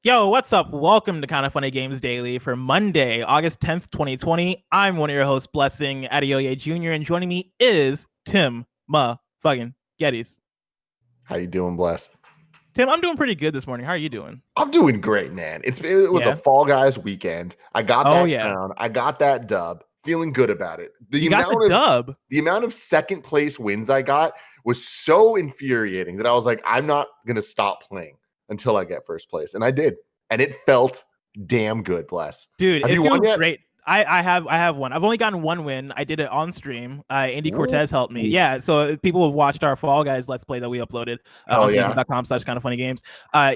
Yo, what's up? Welcome to Kind of Funny Games Daily for Monday, August 10th, 2020. I'm one of your hosts, Blessing Adeoye Jr., and joining me is Tim fucking Geddes. How you doing, Bless? Tim, I'm doing pretty good this morning. How are you doing? I'm doing great, man. It was a Fall Guys weekend. I got that crown. I got that dub. Feeling good about it. You got the dub. The amount of second place wins I got was so infuriating that I was like, I'm not gonna stop playing until I get first place, and I did, and it felt damn good. Bless, dude. Have you won yet? Great. I have one. I've only gotten one win. I did it on stream. Andy Cortez helped me. Yeah, so people have watched our Fall Guys Let's Play that we uploaded on youtube.com/kindoffunnygames.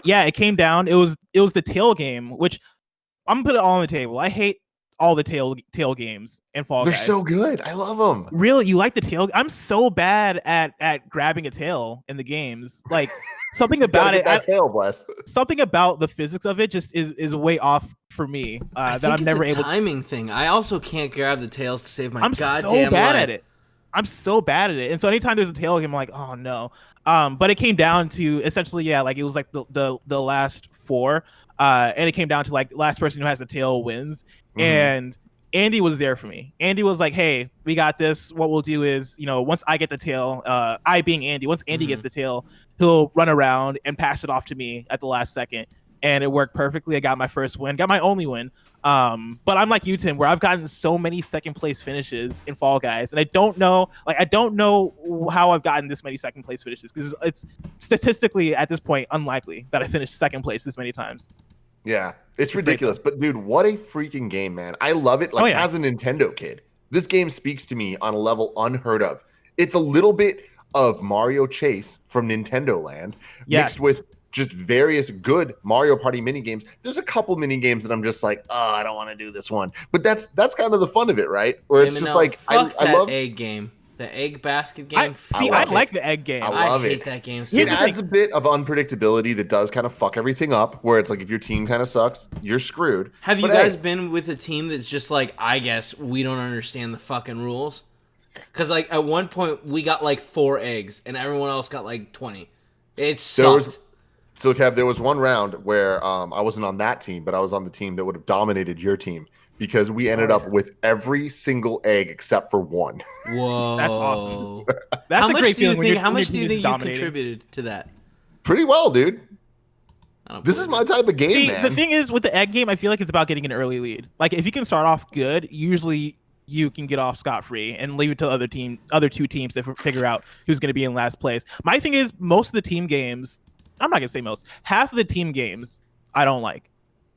Yeah, it came down. It was the tail game, which I'm gonna put it all on the table. I hate all the tail games in Fall Guys. They're so good. I love them. Really? You like the tail? I'm so bad at grabbing a tail in the games. Like something about it. Tail, Bless. Something about the physics of it just is way off for me. That I'm never able. Timing thing. I also can't grab the tails to save my goddamn life. I'm so bad at it. I'm so bad at it. And so anytime there's a tail game, I'm like, oh no. But it came down to essentially, like it was like the last four. And it came down to like last person who has the tail wins. Mm-hmm. And Andy was there for me. Andy was like, hey, we got this. What we'll do is, once I get the tail, I being Andy, once Andy gets the tail, he'll run around and pass it off to me at the last second. And it worked perfectly. I got my first win, got my only win. But I'm like you, Tim, where I've gotten so many second place finishes in Fall Guys. And I don't know how I've gotten this many second place finishes, because it's statistically at this point unlikely that I finished second place this many times. Yeah, it's ridiculous. But dude, what a freaking game, man. I love it. Like as a Nintendo kid, this game speaks to me on a level unheard of. It's a little bit of Mario Chase from Nintendo Land mixed with just various good Mario Party mini games. There's a couple mini games that I'm just like, oh, I don't want to do this one. But that's kind of the fun of it, right? Where it's just like I love egg game. The egg basket game. I like the egg game. I hate that game. It adds a bit of unpredictability that does kind of fuck everything up, where it's like if your team kind of sucks, you're screwed. Have you guys been with a team that's just like, I guess we don't understand the fucking rules? Because like at one point we got like 4 eggs and everyone else got like 20. It sucked. So Kev, there was one round where I wasn't on that team, but I was on the team that would have dominated your team, because we ended up with every single egg except for one. Whoa. That's awesome. That's a great feeling. How much do you think you contributed to that? Pretty well, dude. This is my type of game, man. The thing is, with the egg game, I feel like it's about getting an early lead. Like, if you can start off good, usually you can get off scot-free and leave it to the other two teams to figure out who's going to be in last place. My thing is, most of the team games, I'm not going to say most, half of the team games I don't like.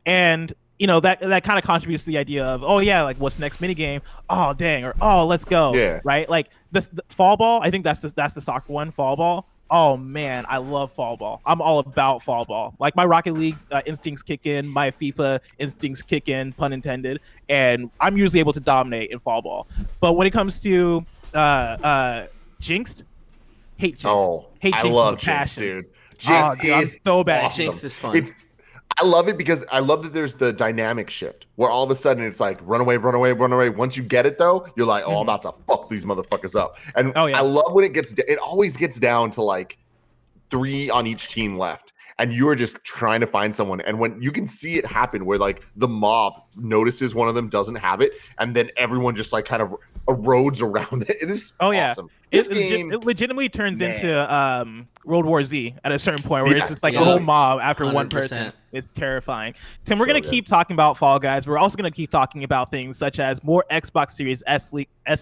And that kind of contributes to the idea of, oh yeah, like what's the next mini game? Oh dang, or oh let's go. Yeah. Right? Like the fall ball, I think that's the soccer one, fall ball. Oh man, I love fall ball. I'm all about fall ball. Like my Rocket League instincts kick in, my FIFA instincts kick in, pun intended, and I'm usually able to dominate in fall ball. But when it comes to Jinxed, hate Jinxed. Hate Jinxed. I love Jinxed, dude. Jinxed dude, I'm so bad awesome. at Jinxed is fun. I love it because I love that there's the dynamic shift where all of a sudden it's like run away, run away, run away. Once you get it though, you're like, oh, I'm about to fuck these motherfuckers up. And I love when it always gets down to like 3 on each team left, and you're just trying to find someone. And when you can see it happen where like the mob notices one of them doesn't have it, and then everyone just like kind of erodes around it. It is awesome. It legitimately turns into World War Z at a certain point where it's just like a whole mob after 100%. One person. It's terrifying. Tim, we're going to keep talking about Fall Guys. We're also going to keep talking about things such as more Xbox Series S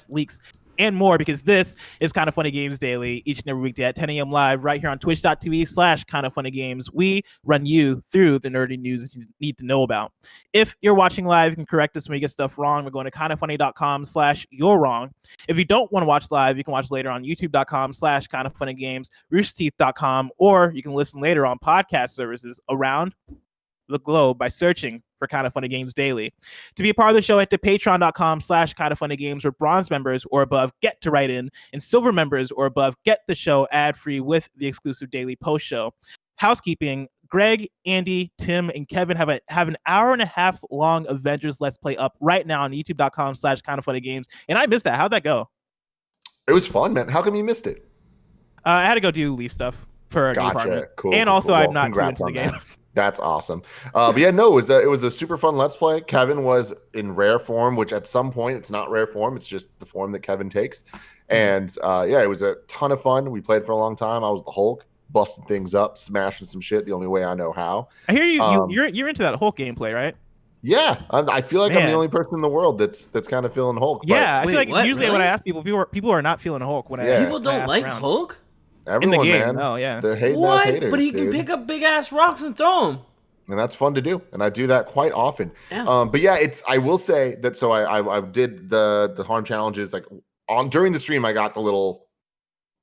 leaks and more, because this is Kind of Funny Games Daily each and every weekday at 10 a.m. live right here on twitch.tv/kindoffunnygames. We run you through the nerdy news you need to know about. If you're watching live, you can correct us when we get stuff wrong. We're going to kindoffunny.com/you're wrong. If you don't want to watch live, you can watch later on youtube.com/kindoffunnygames, roosterteeth.com, or you can listen later on podcast services around the globe by searching for Kind of Funny Games Daily. To be a part of the show, head to patreon.com/kindoffunnygames, where bronze members or above get to write in, and silver members or above get the show ad-free with the exclusive daily post show. Housekeeping: Greg, Andy, Tim, and Kevin have an hour and a half long Avengers Let's Play up right now on youtube.com/kindoffunnygames. And I missed that. How'd that go? It was fun, man. How come you missed it? I had to go do Leaf stuff for a new apartment. Cool. And also, I'm not too into the game. That's awesome. But yeah, no, it was a super fun Let's Play. Kevin was in rare form, which at some point it's not rare form. It's just the form that Kevin takes. And yeah, it was a ton of fun. We played for a long time. I was the Hulk, busting things up, smashing some shit the only way I know how. I hear you're into that Hulk gameplay, right? Yeah, I feel like I'm the only person in the world that's kind of feeling Hulk. Yeah, but, I feel like usually when I ask people are not feeling Hulk when people don't like around. Hulk. Everyone, in the game, man. Oh yeah, they're hating ass haters. But he can pick up big ass rocks and throw them. And that's fun to do, and I do that quite often. Yeah. But yeah, I will say that. So I did the harm challenges like during the stream. I got the little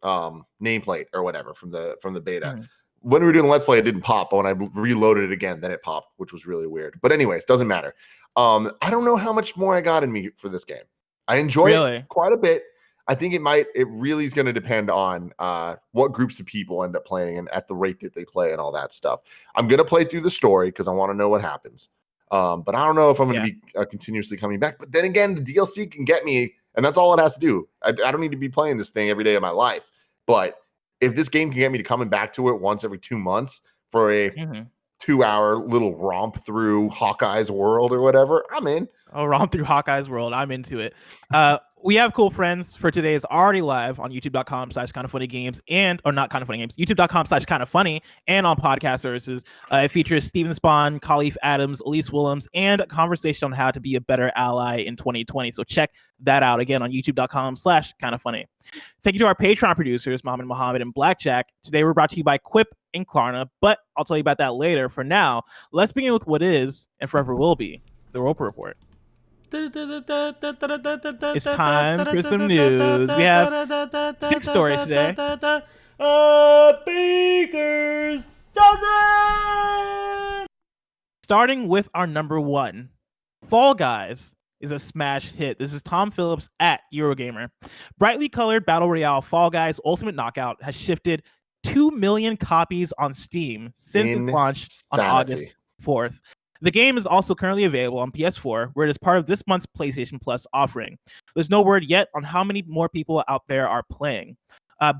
nameplate or whatever from the beta. When we were doing the Let's Play, it didn't pop, but when I reloaded it again, then it popped, which was really weird. But anyways, doesn't matter. I don't know how much more I got in me for this game. I enjoy it quite a bit. I think it really is going to depend on what groups of people end up playing and at the rate that they play and all that stuff. I'm going to play through the story because I want to know what happens. But I don't know if I'm going to be continuously coming back. But then again, the DLC can get me, and that's all it has to do. I don't need to be playing this thing every day of my life. But if this game can get me to coming back to it once every 2 months for a 2-hour little romp through Hawkeye's world or whatever, I'm in. Oh, romp through Hawkeye's world. I'm into it. We have cool friends for today is already live on youtube.com/kindoffunnygames or not kind of funny games, youtube.com/kindoffunny and on podcast services. It features Steven Spawn, Kahlief Adams, Elyse Williams, and a conversation on how to be a better ally in 2020. So check that out again on youtube.com/kindoffunny. Thank you to our Patreon producers, Mohammed and Blackjack. Today we're brought to you by Quip and Klarna, but I'll tell you about that later. For now, let's begin with what is and forever will be the Roper Report. It's time for some news. We have 6 stories today. Baker's dozen. Starting with our number 1, Fall Guys is a smash hit. This is Tom Phillips at Eurogamer. Brightly colored battle royale Fall Guys Ultimate Knockout has shifted 2 million copies on Steam since it launched on August 4th. The game is also currently available on PS4, where it is part of this month's PlayStation Plus offering. There's no word yet on how many more people out there are playing.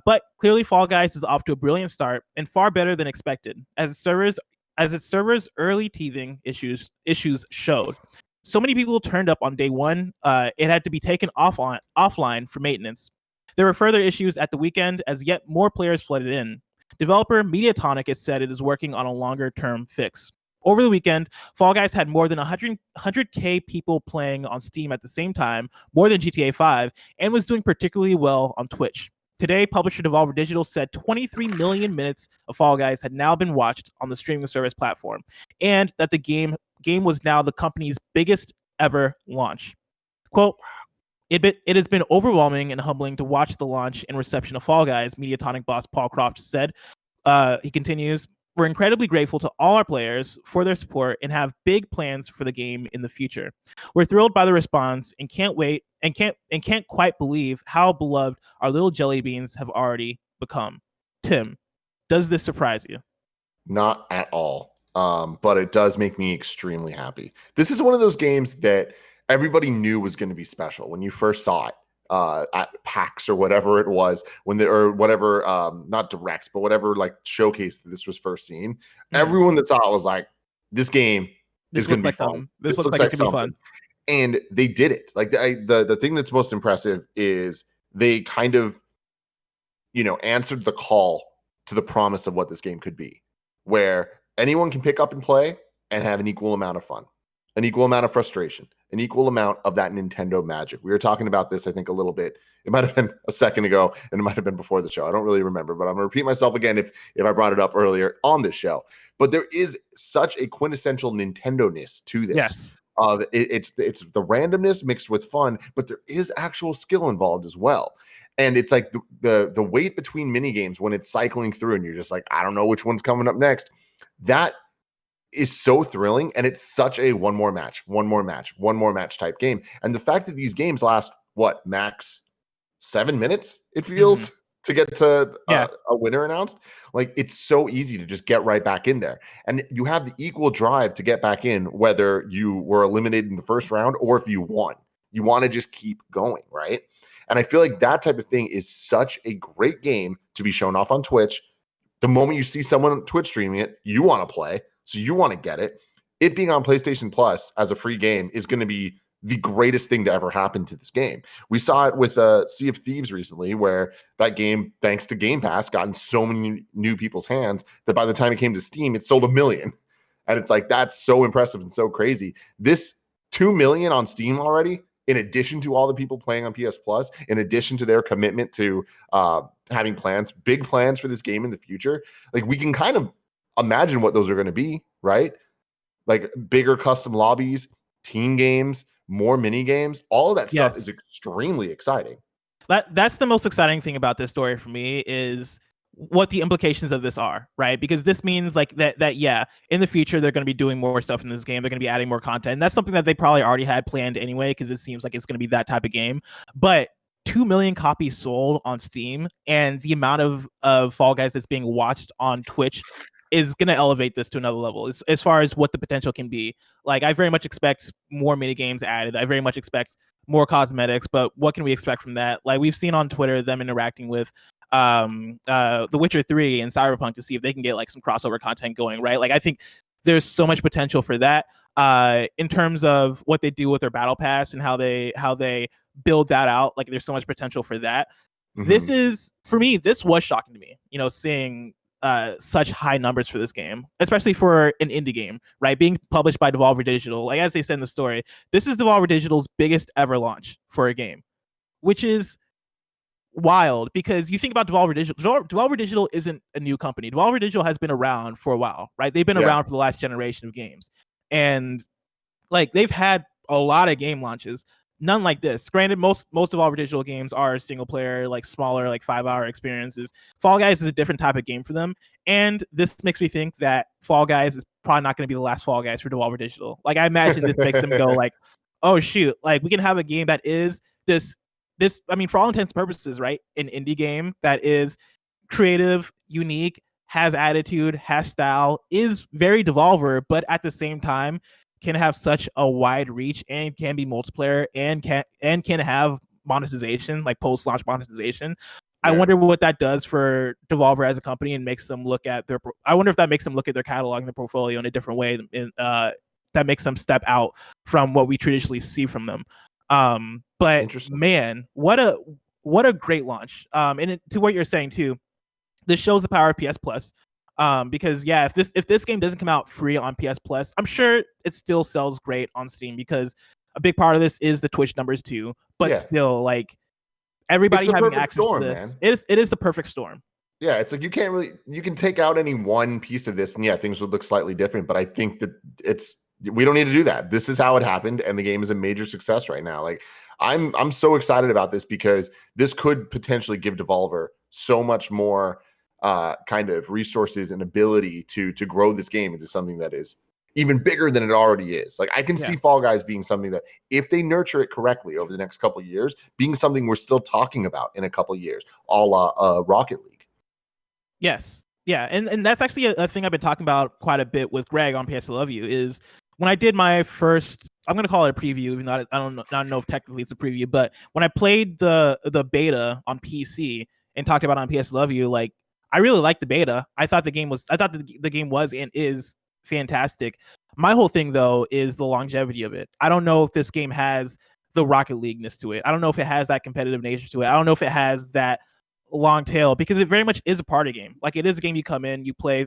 But clearly Fall Guys is off to a brilliant start and far better than expected, as its servers' early teething issues showed. So many people turned up on day 1, it had to be taken offline for maintenance. There were further issues at the weekend as yet more players flooded in. Developer Mediatonic has said it is working on a longer-term fix. Over the weekend, Fall Guys had more than 100K people playing on Steam at the same time, more than GTA 5, and was doing particularly well on Twitch. Today, publisher Devolver Digital said 23 million minutes of Fall Guys had now been watched on the streaming service platform, and that the game was now the company's biggest ever launch. Quote, it has been overwhelming and humbling to watch the launch and reception of Fall Guys, Mediatonic boss Paul Croft said. He continues, we're incredibly grateful to all our players for their support and have big plans for the game in the future. We're thrilled by the response and can't quite believe how beloved our little jelly beans have already become. Tim, does this surprise you? Not at all. But it does make me extremely happy. This is one of those games that everybody knew was going to be special when you first saw it. At PAX or whatever it was not directs, but whatever like showcase that this was first seen. Everyone that saw it was like, this game is going to be fun. This looks like it's going to be fun. And they did it. Like the thing that's most impressive is they kind of, answered the call to the promise of what this game could be, where anyone can pick up and play and have an equal amount of fun, an equal amount of frustration, an equal amount of that Nintendo magic. We were talking about this, I think, a little bit. It might have been a second ago, and it might have been before the show. I don't really remember, but I'm going to repeat myself again if I brought it up earlier on this show. But there is such a quintessential Nintendo-ness to this. Yes. It's the randomness mixed with fun, but there is actual skill involved as well. And it's like the wait between mini games when it's cycling through and you're just like, I don't know which one's coming up next. That is so thrilling, and it's such a one more match type game. And the fact that these games last max 7 minutes, it feels, to get to a winner announced. Like, it's so easy to just get right back in there, and you have the equal drive to get back in, whether you were eliminated in the first round or if you won. You want to just keep going, right? And I feel like that type of thing is such a great game to be shown off on Twitch. The moment you see someone on Twitch streaming it, you want to play. So you want to get it. It being on PlayStation Plus as a free game is going to be the greatest thing to ever happen to this game. We saw it with Sea of Thieves recently, where that game, thanks to Game Pass, got in so many new people's hands that by the time it came to Steam, it sold 1 million. And it's like, that's so impressive and so crazy. This 2 million on Steam already, in addition to all the people playing on PS Plus, in addition to their commitment to having plans, big plans for this game in the future, like we can kind of imagine what those are going to be, right? Like bigger custom lobbies, team games, more mini games, all of that stuff is extremely exciting. That's the most exciting thing about this story for me, is what the implications of this are, right? Because this means like that yeah, in the future they're going to be doing more stuff in this game. They're going to be adding more content. And that's something that they probably already had planned anyway, because it seems like it's going to be that type of game. But 2 million copies sold on Steam, and the amount of Fall Guys that's being watched on Twitch is going to elevate this to another level as far as what the potential can be. Like, I very much expect more mini games added. I very much expect more cosmetics, but what can we expect from that? Like, we've seen on Twitter them interacting with The Witcher 3 and Cyberpunk to see if they can get like some crossover content going, right? Like, I think there's so much potential for that in terms of what they do with their battle pass and how they build that out. Like, there's so much potential for that. This is, for me, this was shocking to me, seeing such high numbers for this game, especially for an indie game, right? Being published by Devolver Digital. Like, as they said in the story, this is Devolver Digital's biggest ever launch for a game, which is wild, because you think about Devolver Digital. Devolver Digital isn't a new company. Devolver Digital has been around for a while, right? They've been around for the last generation of games, and like, they've had a lot of game launches. None like this. Granted, most of our digital games are single player, like smaller, like 5-hour experiences. Fall Guys is a different type of game for them, and this makes me think that Fall Guys is probably not going to be the last Fall Guys for Devolver Digital. Like, I imagine this makes them go like, oh shoot, like we can have a game that is this. I mean, for all intents and purposes, right? An indie game that is creative, unique, has attitude, has style, is very Devolver, but at the same time can have such a wide reach and can be multiplayer and can have monetization, like post-launch monetization. I wonder what that does for Devolver as a company and makes them look at their. I wonder if that makes them look at their catalog and their portfolio in a different way. That makes them step out from what we traditionally see from them. But man, what a great launch. And to what you're saying too, this shows the power of PS Plus. Because yeah, if this game doesn't come out free on PS Plus, I'm sure it still sells great on Steam, because a big part of this is the Twitch numbers too. But still, like, everybody having access to this, it is the perfect storm. Yeah, it's like you can take out any one piece of this, and yeah, things would look slightly different. But I think that we don't need to do that. This is how it happened, and the game is a major success right now. Like, I'm so excited about this, because this could potentially give Devolver so much more kind of resources and ability to grow this game into something that is even bigger than it already is. Like, I can see Fall Guys being something that, if they nurture it correctly over the next couple of years, being something we're still talking about in a couple of years, a la Rocket League. Yes. Yeah. And that's actually a thing I've been talking about quite a bit with Greg on PS I Love You, is when I did my first, I'm going to call it a preview, even though I don't know if technically it's a preview, but when I played the beta on PC and talked about it on PS I Love You, like, I really liked the beta. I thought the game was and is fantastic. My whole thing though is the longevity of it. I don't know if this game has the Rocket League-ness to it. I don't know if it has that competitive nature to it. I don't know if it has that long tail, because it very much is a party game. Like, it is a game you come in, you play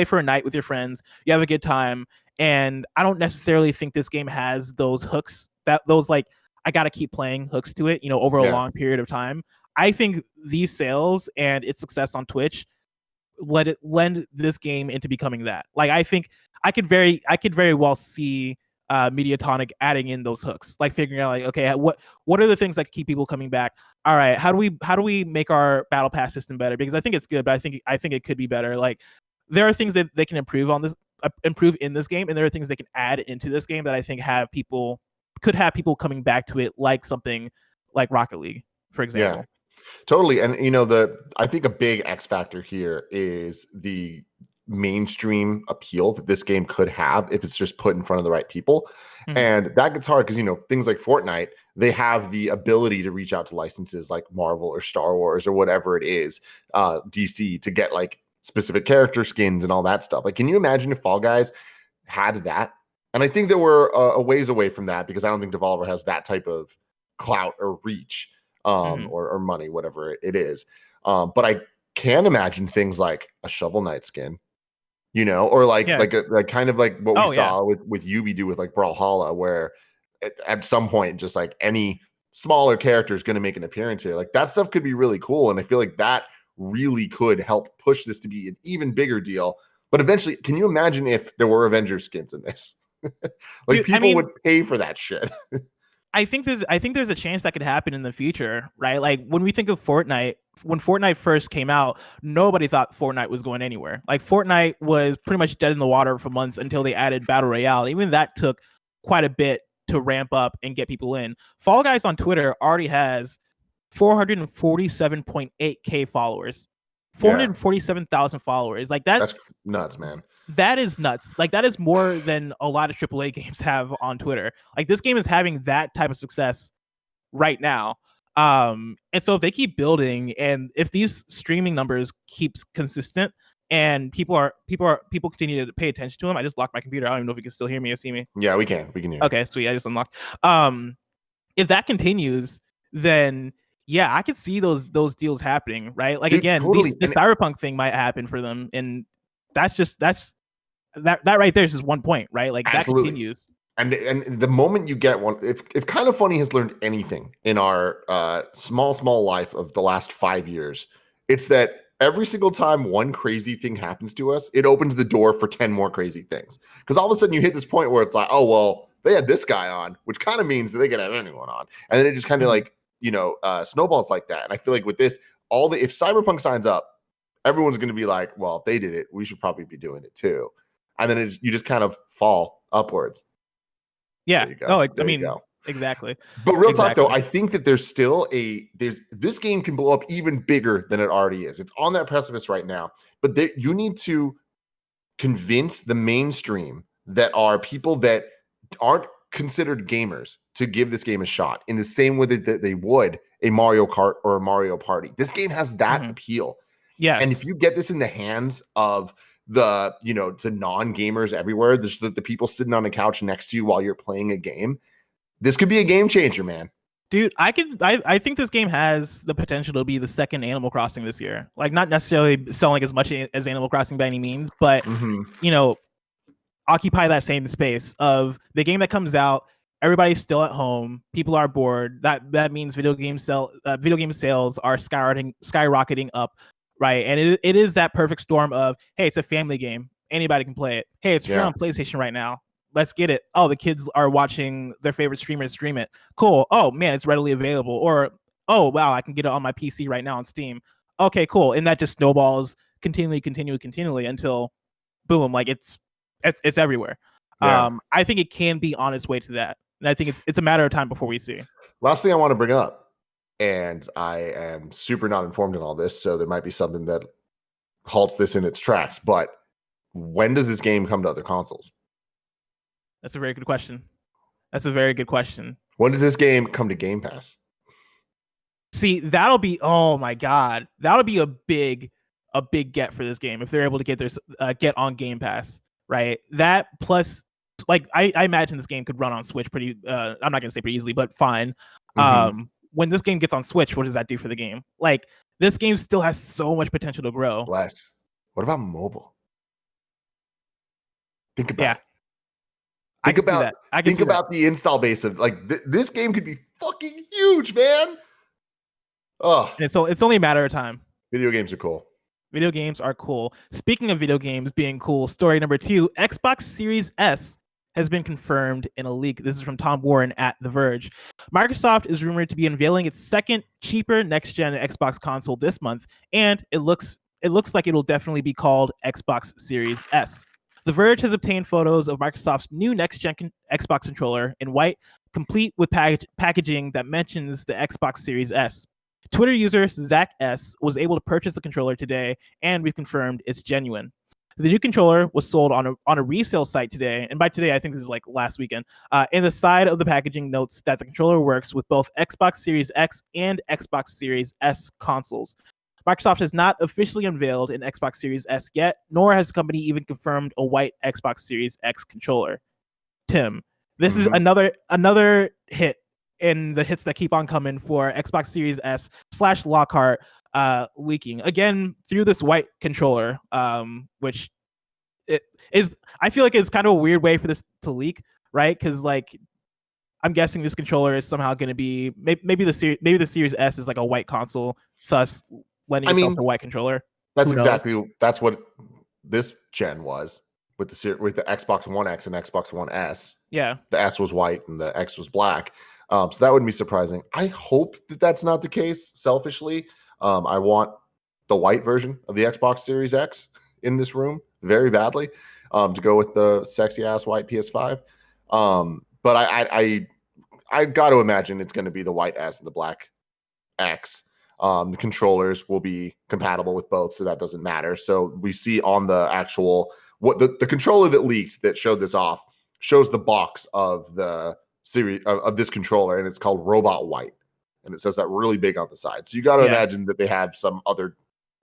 for a night with your friends, you have a good time, and I don't necessarily think this game has those hooks, those like, I gotta keep playing hooks to it, over a long period of time. I think these sales and its success on Twitch lend this game into becoming that. Like, I think I could very well see Mediatonic adding in those hooks, like figuring out, like, okay, what are the things that keep people coming back? All right, how do we make our battle pass system better? Because I think it's good, but I think it could be better. Like, there are things that they can improve in this game, and there are things they can add into this game that I think could have people coming back to it, like something like Rocket League, for example. Yeah. Totally. And I think a big X factor here is the mainstream appeal that this game could have if it's just put in front of the right people. And that gets hard because, things like Fortnite, they have the ability to reach out to licenses like Marvel or Star Wars or whatever it is, DC, to get like specific character skins and all that stuff. Like, can you imagine if Fall Guys had that? And I think that we're a ways away from that because I don't think Devolver has that type of clout or reach or money, whatever it is. But I can imagine things like a Shovel Knight skin, you know, or like kind of like what we saw with Yubi do with like Brawlhalla, where at some point just like any smaller character is going to make an appearance here. Like that stuff could be really cool, and I feel like that really could help push this to be an even bigger deal. But eventually, can you imagine if there were Avengers skins in this? Like, dude, people would pay for that shit. I think there's a chance that could happen in the future, right? Like when we think of Fortnite, when Fortnite first came out, nobody thought Fortnite was going anywhere. Like Fortnite was pretty much dead in the water for months until they added Battle Royale. Even that took quite a bit to ramp up and get people in. Fall Guys on Twitter already has 447.8K followers. 447,000 followers. Like that's nuts, man. That is nuts. Like that is more than a lot of AAA games have on Twitter. Like this game is having that type of success right now. And so if they keep building and if these streaming numbers keeps consistent and people continue to pay attention to them. I just locked my computer. I don't even know if you can still hear me or see me. Yeah, we can hear. Okay, sweet. I just unlocked. If that continues, then yeah, I could see those deals happening, right? Like, dude, again, totally. The Cyberpunk thing might happen for them, and that right there is just one point, right? Like absolutely. That continues. And the moment you get one, if Kind of Funny has learned anything in our small life of the last 5 years, it's that every single time one crazy thing happens to us, it opens the door for 10 more crazy things. Because all of a sudden you hit this point where it's like, oh well, they had this guy on, which kind of means that they could have anyone on, and then it just kind of like, you know, snowballs like that. And I feel like with this, if Cyberpunk signs up, everyone's going to be like, well, if they did it, we should probably be doing it too. And then you just kind of fall upwards. Yeah. No, I mean, exactly. But real talk though, I think that there's still this game can blow up even bigger than it already is. It's on that precipice right now, but you need to convince the mainstream that are people that aren't considered gamers to give this game a shot in the same way that they would a Mario Kart or a Mario Party. This game has that appeal. Yes. And if you get this in the hands of the non-gamers everywhere, the people sitting on a couch next to you while you're playing a game, this could be a game changer, man. Dude, I think this game has the potential to be the second Animal Crossing this year. Like, not necessarily selling as much as Animal Crossing by any means, but you know, occupy that same space of the game that comes out. Everybody's still at home. People are bored. That means video game sales are skyrocketing up, right? And it is that perfect storm of, hey, it's a family game. Anybody can play it. Hey, it's free on PlayStation right now. Let's get it. Oh, the kids are watching their favorite streamers stream it. Cool. Oh man, it's readily available. Or oh wow, I can get it on my PC right now on Steam. Okay, cool. And that just snowballs continually until boom, like it's everywhere. Yeah. I think it can be on its way to that. And I think it's a matter of time before we see. Last thing I want to bring up, and I am super not informed in all this, so there might be something that halts this in its tracks, but when does this game come to other consoles? That's a very good question. When does this game come to Game Pass? See, that'll be, oh my God, that'll be a big get for this game if they're able to get on Game Pass, right? That plus, like, I imagine this game could run on Switch pretty, I'm not gonna say pretty easily, but fine. When this game gets on Switch, what does that do for the game? Like, this game still has so much potential to grow. Bless. What about mobile? Think about it. Think about the install base of like this game could be fucking huge, man. Oh, and so it's only a matter of time. Video games are cool. Speaking of video games being cool, story number 2: Xbox Series S has been confirmed in a leak. This is from Tom Warren at The Verge. Microsoft is rumored to be unveiling its second, cheaper next-gen Xbox console this month, and it looks like it'll definitely be called Xbox Series S. The Verge has obtained photos of Microsoft's new next-gen Xbox controller in white, complete with packaging that mentions the Xbox Series S. Twitter user Zach S was able to purchase the controller today, and we've confirmed it's genuine. The new controller was sold on a resale site today, and by today I think this is like last weekend. And the side of the packaging notes that the controller works with both Xbox Series X and Xbox Series S consoles. Microsoft has not officially unveiled an Xbox Series S yet, nor has the company even confirmed a white Xbox Series X controller. Tim, this is another hit in the hits that keep on coming for Xbox Series S / Lockhart leaking again through this white controller, which it is. I feel like it's kind of a weird way for this to leak, right? Because like I'm guessing this controller is somehow going to be maybe the Series S is like a white console, thus lending itself to a white controller. That's what this gen was with the Xbox One X and Xbox One S. Yeah, the S was white and the X was black. So that wouldn't be surprising. I hope that that's not the case. Selfishly, I want the white version of the Xbox Series X in this room very badly to go with the sexy ass white PS5. But I got to imagine it's going to be the white S and the black X. The controllers will be compatible with both, so that doesn't matter. So we see on the actual the controller that leaked that showed this off shows the box of the series of this controller, and it's called Robot White, and it says that really big on the side. So you got to imagine that they had some other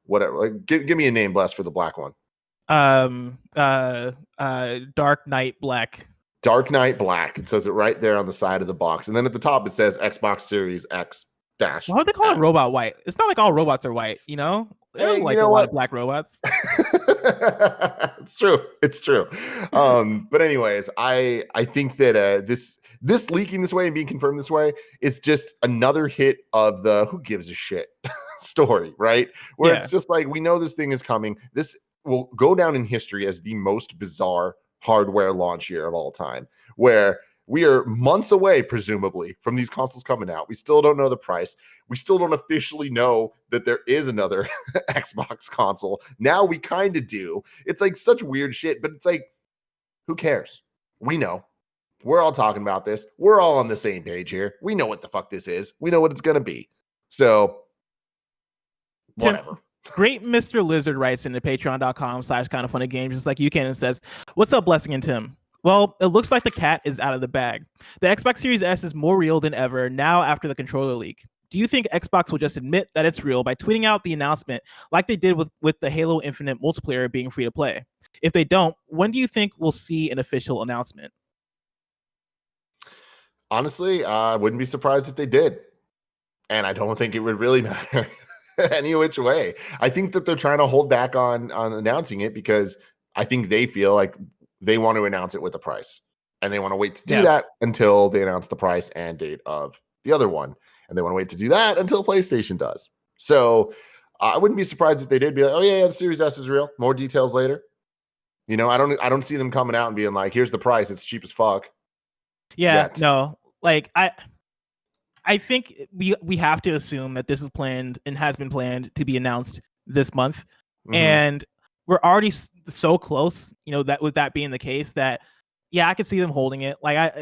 whatever. Like, give me a name, Bless, for the black one. Dark Knight Black. Dark Knight Black. It says it right there on the side of the box, and then at the top it says Xbox Series X dash. Why would they call it Robot White? It's not like all robots are white, you know. There's like a lot of black robots. It's true. But anyways, I think that this leaking this way and being confirmed this way is just another hit of the who gives a shit story, right? Where it's just like, we know this thing is coming. This will go down in history as the most bizarre hardware launch year of all time, where we are months away, presumably, from these consoles coming out. We still don't know the price. We still don't officially know that there is another Xbox console. Now we kind of do. It's like such weird shit, but it's like, who cares? We know. We're all talking about this. We're all on the same page here. We know what the fuck this is. We know what it's going to be. So, whatever. Great Mr. Lizard writes into patreon.com/kindoffunnygames, just like you can, and says, "What's up, Blessing and Tim? Well, it looks like the cat is out of the bag. The Xbox Series S is more real than ever now after the controller leak. Do you think Xbox will just admit that it's real by tweeting out the announcement like they did with the Halo Infinite multiplayer being free to play? If they don't, when do you think we'll see an official announcement?" Honestly, I wouldn't be surprised if they did. And I don't think it would really matter any which way. I think that they're trying to hold back on announcing it because I think they feel like they want to announce it with a price, and they want to wait to do that until they announce the price and date of the other one. And they want to wait to do that until PlayStation does. So I wouldn't be surprised if they did be like, oh yeah, the Series S is real. More details later. You know, I don't see them coming out and being like, here's the price. It's cheap as fuck. Yeah, no, like I think we have to assume that this is planned and has been planned to be announced this month. Mm-hmm. And we're already so close, you know, that with that being the case, that I could see them holding it. Like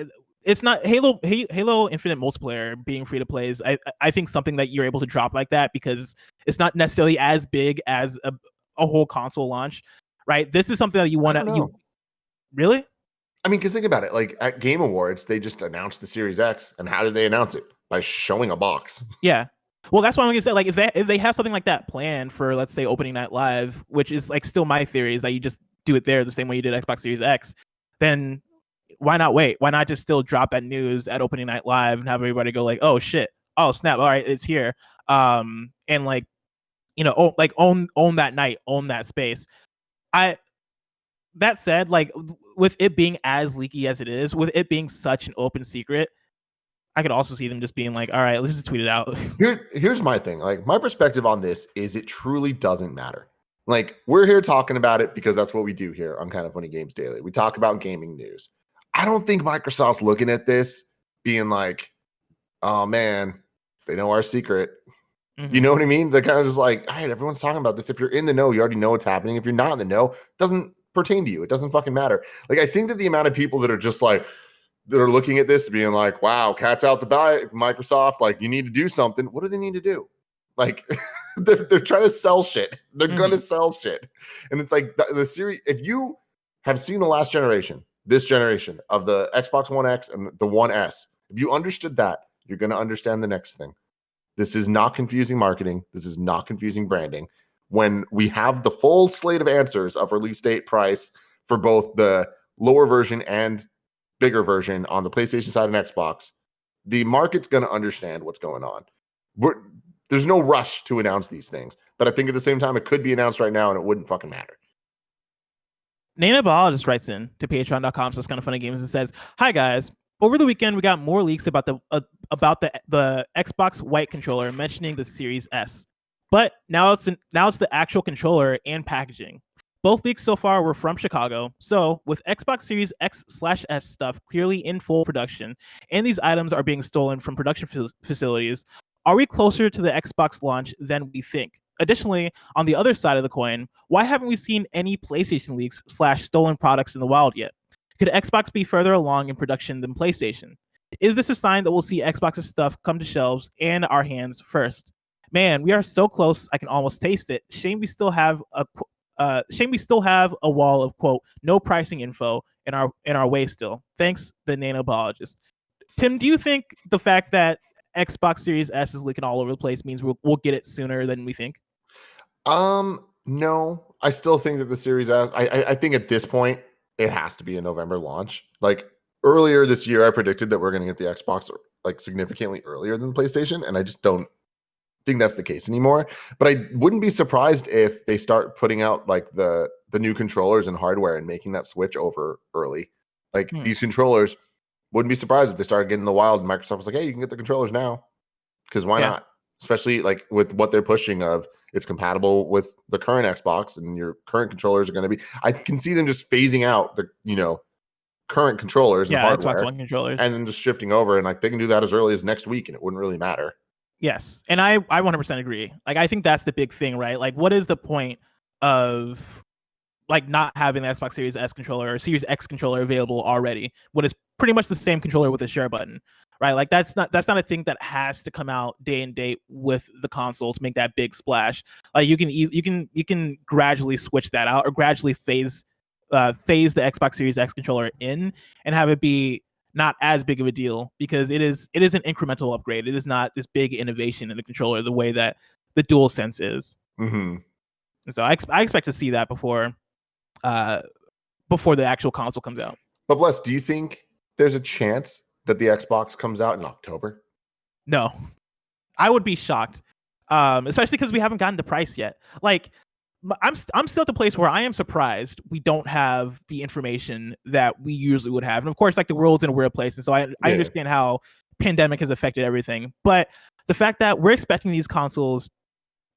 it's not Halo Infinite multiplayer being free to play is I think something that you're able to drop like that because it's not necessarily as big as a whole console launch, right? This is something that you want to really. I mean, because think about it. Like at Game Awards, they just announced the Series X, and how did they announce it? By showing a box. Yeah. Well, that's why I'm gonna say, like, if they have something like that planned for, let's say, opening night live, which is like still my theory is that you just do it there the same way you did Xbox Series X, then why not wait? Why not just still drop that news at opening night live and have everybody go like, oh shit, oh snap, all right, it's here, and like, you know, own that night, own that space. That said, like, with it being as leaky as it is, with it being such an open secret, I could also see them just being like, all right, let's just tweet it out. Here's my thing. Like, my perspective on this is it truly doesn't matter. Like, we're here talking about it because that's what we do here on Kind of Funny Games Daily. We talk about gaming news. I don't think Microsoft's looking at this being like, oh man, they know our secret. Mm-hmm. You know what I mean? They're kind of just like, all right, everyone's talking about this. If you're in the know, you already know what's happening. If you're not in the know, it doesn't pertain to you. It doesn't fucking matter. Like, I think that the amount of people that are just like, that are looking at this being like, wow, cat's out the bag, Microsoft, like, you need to do something. What do they need to do? Like, they're trying to sell shit. They're going to sell shit. And it's like the series, if you have seen the last generation, this generation of the Xbox One X and the One S, if you understood that, you're going to understand the next thing. This is not confusing marketing. This is not confusing branding. When we have the full slate of answers of release date, price for both the lower version and bigger version on the PlayStation side and Xbox, the market's going to understand what's going on. There's no rush to announce these things, but I think at the same time, it could be announced right now and it wouldn't fucking matter. Nano Biologist writes in to patreon.com, so it's kind of funny games, and says, "Hi guys, over the weekend we got more leaks about the Xbox White controller mentioning the Series S, but now it's the actual controller and packaging. Both leaks so far were from Chicago, so with Xbox Series X/S stuff clearly in full production, and these items are being stolen from production facilities, are we closer to the Xbox launch than we think? Additionally, on the other side of the coin, why haven't we seen any PlayStation leaks / stolen products in the wild yet? Could Xbox be further along in production than PlayStation? Is this a sign that we'll see Xbox's stuff come to shelves and our hands first? Man, we are so close, I can almost taste it. Shame we still have a wall of, quote, no pricing info in our way still. Thanks, the Nano Biologist." Tim, do you think the fact that Xbox Series S is leaking all over the place means we'll get it sooner than we think? No, I still think that the Series S, I think at this point, it has to be a November launch. Like earlier this year, I predicted that we're going to get the Xbox like significantly earlier than PlayStation, and I just don't think that's the case anymore. But I wouldn't be surprised if they start putting out like the new controllers and hardware and making that switch over early. Like these controllers, wouldn't be surprised if they started getting in the wild and Microsoft was like, hey, you can get the controllers now. Because why not? Especially like with what they're pushing of it's compatible with the current Xbox and your current controllers are going to be. I can see them just phasing out the current controllers and hardware, Xbox One controllers, and then just shifting over, and like they can do that as early as next week, and it wouldn't really matter. Yes, and I 100% agree. Like I think that's the big thing, right? Like what is the point of like not having the Xbox Series S controller or Series X controller available already when it's pretty much the same controller with a share button, right? Like that's not a thing that has to come out day and date with the console to make that big splash. Like you can gradually switch that out or gradually phase the Xbox Series X controller in and have it be not as big of a deal because it is an incremental upgrade. It is not this big innovation in the controller the way that the DualSense is. Mm-hmm. So I expect to see that before the actual console comes out. But Bless, do you think there's a chance that the Xbox comes out in October? No, I would be shocked, especially because we haven't gotten the price yet. Like, I'm still at the place where I am surprised we don't have the information that we usually would have. And of course, like the world's in a weird place, and so I understand how pandemic has affected everything. But the fact that we're expecting these consoles,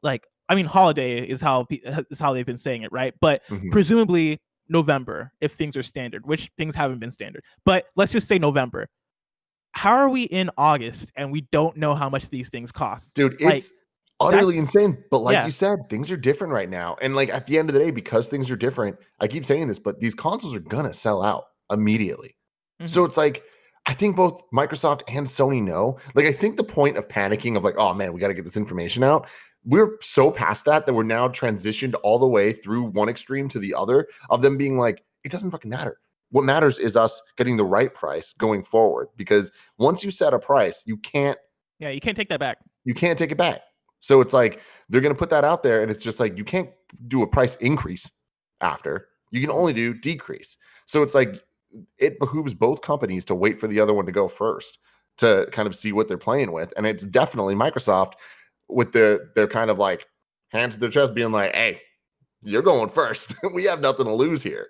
like, I mean, holiday is how they've been saying it, right? But presumably November, if things are standard, which things haven't been standard. But let's just say November. How are we in August and we don't know how much these things cost? Dude, it's utterly insane. But like you said, things are different right now. And like at the end of the day, because things are different, I keep saying this, but these consoles are gonna sell out immediately. So it's like, I think both Microsoft and Sony know. Like, I think the point of panicking of like, oh man, we got to get this information out. We're so past that we're now transitioned all the way through one extreme to the other of them being like, it doesn't fucking matter. What matters is us getting the right price going forward. Because once you set a price, you can't take that back. You can't take it back. So it's like they're going to put that out there, and it's just like you can't do a price increase after. You can only do decrease. So it's like it behooves both companies to wait for the other one to go first to kind of see what they're playing with. And it's definitely Microsoft with their kind of like hands to their chest being like, hey, you're going first. We have nothing to lose here.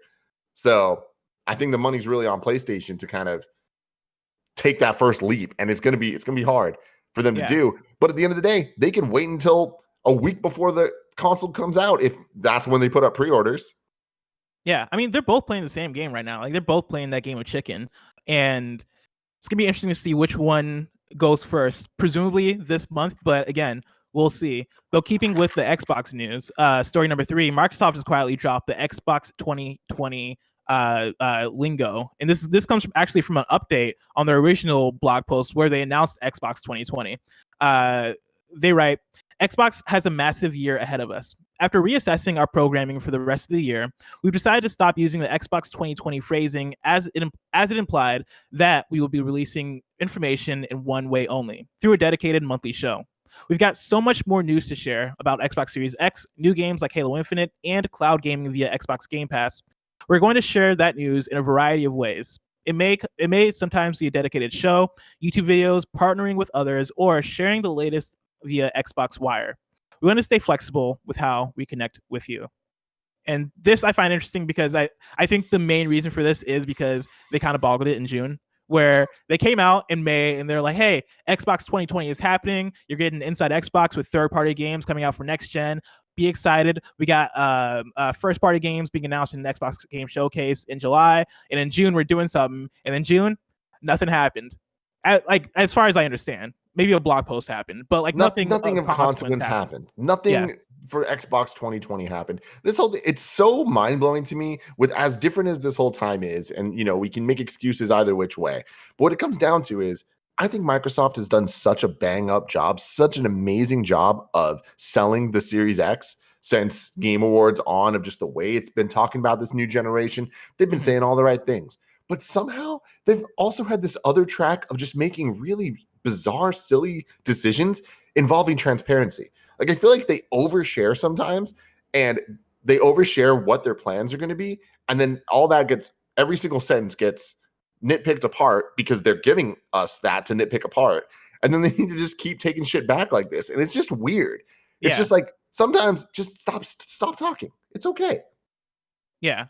So I think the money's really on PlayStation to kind of take that first leap. And it's going to be hard for them to do. But at the end of the day, they can wait until a week before the console comes out if that's when they put up pre-orders. Yeah, I mean, they're both playing the same game right now. Like, they're both playing that game of chicken. And it's going to be interesting to see which one goes first, presumably this month. But again, we'll see. Though keeping with the Xbox news, story number 3, Microsoft has quietly dropped the Xbox 2020 lingo. And this comes actually from an update on their original blog post where they announced Xbox 2020. They write, Xbox has a massive year ahead of us. After reassessing our programming for the rest of the year, we've decided to stop using the Xbox 2020 phrasing as it implied that we will be releasing information in one way only, through a dedicated monthly show. We've got so much more news to share about Xbox Series X, new games like Halo Infinite, and cloud gaming via Xbox Game Pass. We're going to share that news in a variety of ways. It may sometimes be a dedicated show, YouTube videos, partnering with others, or sharing the latest via Xbox Wire. We want to stay flexible with how we connect with you. And this I find interesting because I think the main reason for this is because they kind of boggled it in June, where they came out in May and they're like, hey, Xbox 2020 is happening. You're getting Inside Xbox with third-party games coming out for next gen. Be excited. We got first-party games being announced in the Xbox Game Showcase in July. And in June, we're doing something. And in June, nothing happened. As far as I understand. Maybe a blog post happened, but like nothing of consequence happened. Nothing for Xbox 2020 happened. It's so mind-blowing to me, with as different as this whole time is, and we can make excuses either which way. But what it comes down to is, I think Microsoft has done such a bang-up job, such an amazing job of selling the Series X since Game Awards on, of just the way it's been talking about this new generation. They've been saying all the right things. But somehow they've also had this other track of just making really bizarre, silly decisions involving transparency. Like, I feel like they overshare sometimes, and they overshare what their plans are going to be. And then every single sentence gets nitpicked apart because they're giving us that to nitpick apart. And then they need to just keep taking shit back like this. And it's just weird. It's just like, sometimes just stop talking. It's okay. Yeah.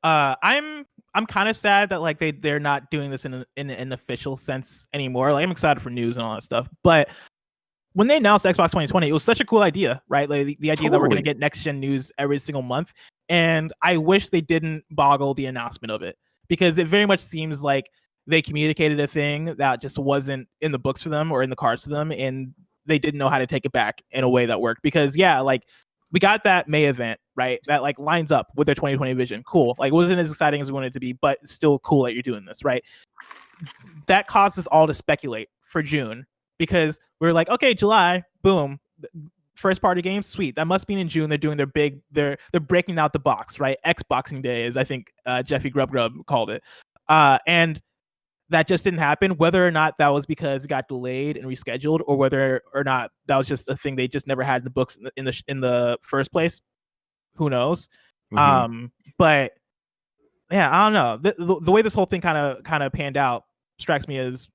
I'm kind of sad that like they're not doing this in an official sense anymore. Like, I'm excited for news and all that stuff, but when they announced Xbox 2020, it was such a cool idea, right? Like the idea that we're going to get next gen news every single month, and I wish they didn't boggle the announcement of it, because it very much seems like they communicated a thing that just wasn't in the books for them or in the cards for them, and they didn't know how to take it back in a way that worked. Because like, we got that May event, right? That like lines up with their 2020 vision. Cool. Like, it wasn't as exciting as we wanted it to be, but it's still cool that you're doing this, right? That caused us all to speculate for June, because we were like, okay, July, boom, first party games, sweet. That must be in June. They're doing they're breaking out the box, right? Xboxing Day, as I think Jeffy Grub called it. And that just didn't happen. Whether or not that was because it got delayed and rescheduled, or whether or not that was just a thing they just never had in the books in the first place, who knows? Mm-hmm. But yeah, I don't know. The way this whole thing kind of panned out strikes me as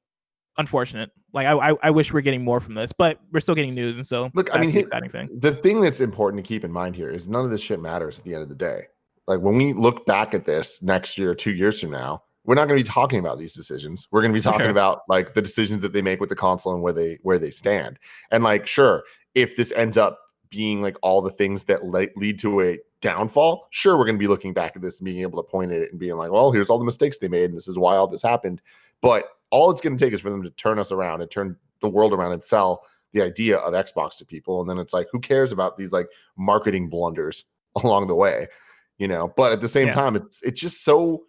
unfortunate. Like, I wish we're getting more from this, but we're still getting news, and so look, that's the exciting thing. The thing that's important to keep in mind here is none of this shit matters at the end of the day. Like, when we look back at this next year, 2 years from now, we're not going to be talking about these decisions. We're going to be talking about like the decisions that they make with the console and where they stand. And like, sure, if this ends up being like all the things that lead to a downfall, sure, we're going to be looking back at this and being able to point at it and being like, well, here's all the mistakes they made, and this is why all this happened. But all it's going to take is for them to turn us around and turn the world around and sell the idea of Xbox to people. And then it's like, who cares about these like marketing blunders along the way, But at the same time, it's just so,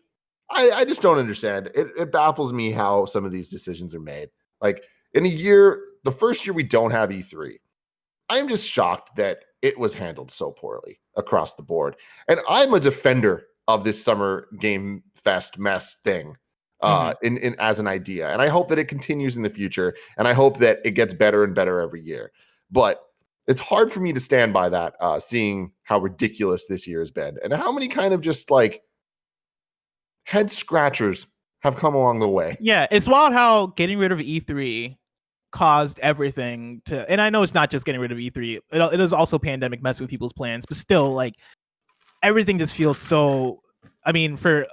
I just don't understand. It baffles me how some of these decisions are made. Like, in a year, the first year we don't have E3, I'm just shocked that it was handled so poorly across the board. And I'm a defender of this Summer Game Fest mess thing in as an idea. And I hope that it continues in the future. And I hope that it gets better and better every year. But it's hard for me to stand by that, seeing how ridiculous this year has been and how many kind of just like head scratchers have come along the way. Yeah, it's wild how getting rid of E3 caused everything to, and I know it's not just getting rid of E3, it is also pandemic messing with people's plans, but still, like, everything just feels so, I mean, for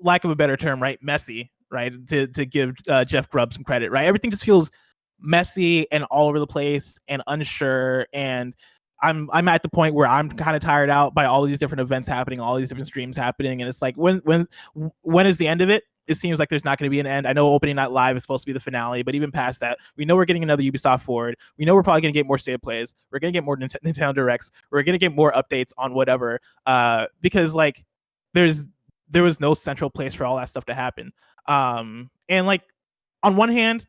lack of a better term, right, messy, right, to give Jeff Grubb some credit, right? Everything just feels messy and all over the place and unsure, and I'm at the point where I'm kind of tired out by all these different events happening, all these different streams happening, and it's like, when is the end of it? It seems like there's not going to be an end. I know Opening Night Live is supposed to be the finale, but even past that, we know we're getting another Ubisoft Forward. We know we're probably going to get more state of plays. We're going to get more Nintendo Directs. We're going to get more updates on whatever, because like there was no central place for all that stuff to happen. And like, on one hand,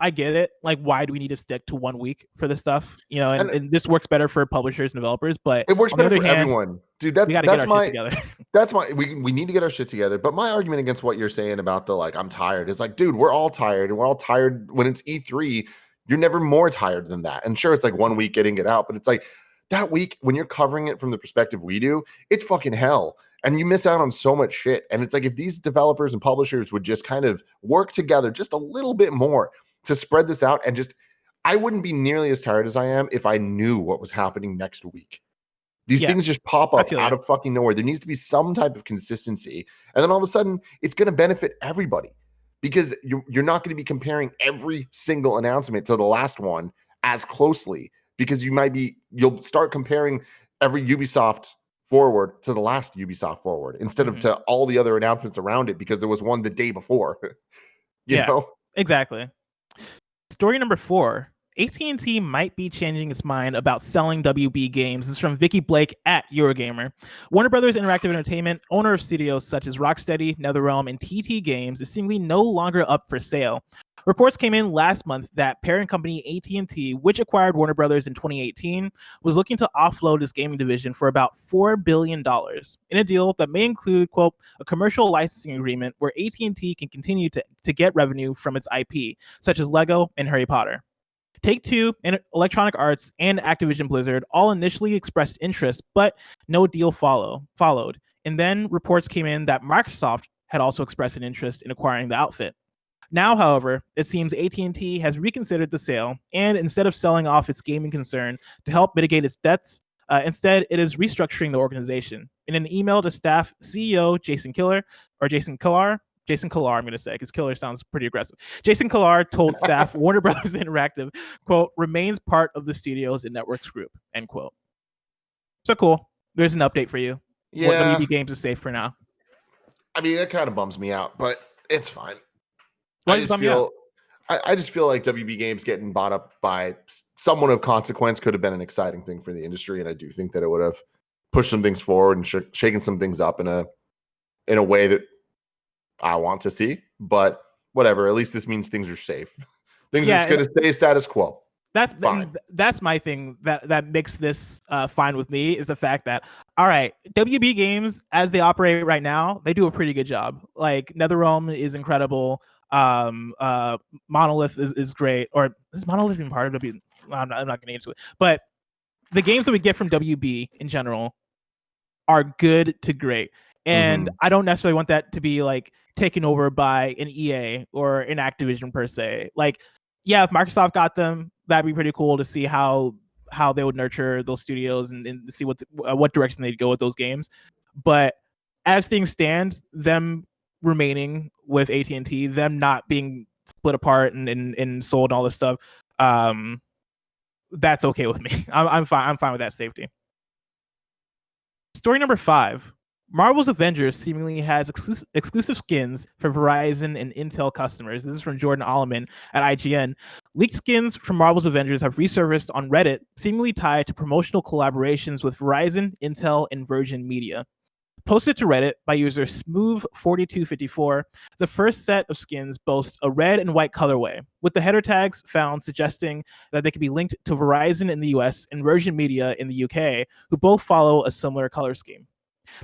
I get it. Like, why do we need to stick to 1 week for this stuff? And this works better for publishers and developers, but it works better for everyone. Dude, we gotta get our shit together. That's we need to get our shit together. But my argument against what you're saying about the like, I'm tired, is like, dude, we're all tired, and we're all tired when it's E3. you're never more tired than that. And sure, it's like 1 week getting it out, but it's like that week when you're covering it from the perspective we do, it's fucking hell. And you miss out on so much shit. And it's like if these developers and publishers would just kind of work together just a little bit more to spread this out, and just, I wouldn't be nearly as tired as I am if I knew what was happening next week. These things just pop up out of fucking nowhere. There needs to be some type of consistency. And then all of a sudden, it's going to benefit everybody, because you're not going to be comparing every single announcement to the last one as closely, because you'll start comparing every Ubisoft forward to the last Ubisoft forward instead of to all the other announcements around it, because there was one the day before. you know? Exactly. Story number 4. AT&T might be changing its mind about selling WB Games. This is from Vikki Blake at Eurogamer. Warner Brothers Interactive Entertainment, owner of studios such as Rocksteady, NetherRealm, and TT Games, is seemingly no longer up for sale. Reports came in last month that parent company AT&T, which acquired Warner Brothers in 2018, was looking to offload its gaming division for about $4 billion in a deal that may include, quote, a commercial licensing agreement where AT&T can continue to get revenue from its IP, such as Lego and Harry Potter. Take-Two and Electronic Arts and Activision Blizzard all initially expressed interest, but no deal followed. And then reports came in that Microsoft had also expressed an interest in acquiring the outfit. Now, however, it seems AT&T has reconsidered the sale, and instead of selling off its gaming concern to help mitigate its debts, instead it is restructuring the organization. In an email to staff, CEO Jason Kilar, I'm going to say, because Killer sounds pretty aggressive. Jason Kilar told staff Warner Brothers Interactive, quote, remains part of the studios and networks group, end quote. So cool. There's an update for you. Yeah. WB Games is safe for now. I mean, it kind of bums me out, but it's fine. I just feel like WB Games getting bought up by someone of consequence could have been an exciting thing for the industry, and I do think that it would have pushed some things forward and shaken some things up in a way that I want to see. But whatever, at least this means things are safe. Things are just going to stay status quo. That's fine. That's my thing that makes this fine with me, is the fact that, all right, WB Games, as they operate right now, they do a pretty good job. Like, NetherRealm is incredible. Monolith is great. Or is Monolith even part of WB? I'm not getting into it. But the games that we get from WB in general are good to great. And I don't necessarily want that to be like taken over by an EA or an Activision per se. Like, yeah, if Microsoft got them, that'd be pretty cool to see how they would nurture those studios and see what direction they'd go with those games. But as things stand, them remaining with AT&T, them not being split apart and sold and all this stuff, that's okay with me. I'm fine with that safety. Story number 5. Marvel's Avengers seemingly has exclusive skins for Verizon and Intel customers. This is from Jordan Oloman at IGN. Leaked skins from Marvel's Avengers have resurfaced on Reddit, seemingly tied to promotional collaborations with Verizon, Intel, and Virgin Media. Posted to Reddit by user Smooth4254, the first set of skins boast a red and white colorway, with the header tags found suggesting that they could be linked to Verizon in the US and Virgin Media in the UK, who both follow a similar color scheme.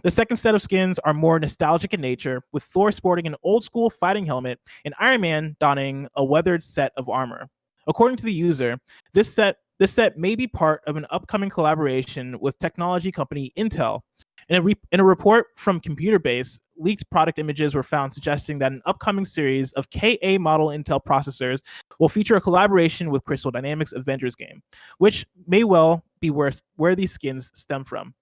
The second set of skins are more nostalgic in nature, with Thor sporting an old-school fighting helmet and Iron Man donning a weathered set of armor. According to the user, this set may be part of an upcoming collaboration with technology company Intel. In a report from Computer Base, leaked product images were found suggesting that an upcoming series of KA model Intel processors will feature a collaboration with Crystal Dynamics' Avengers game, which may well be where these skins stem from.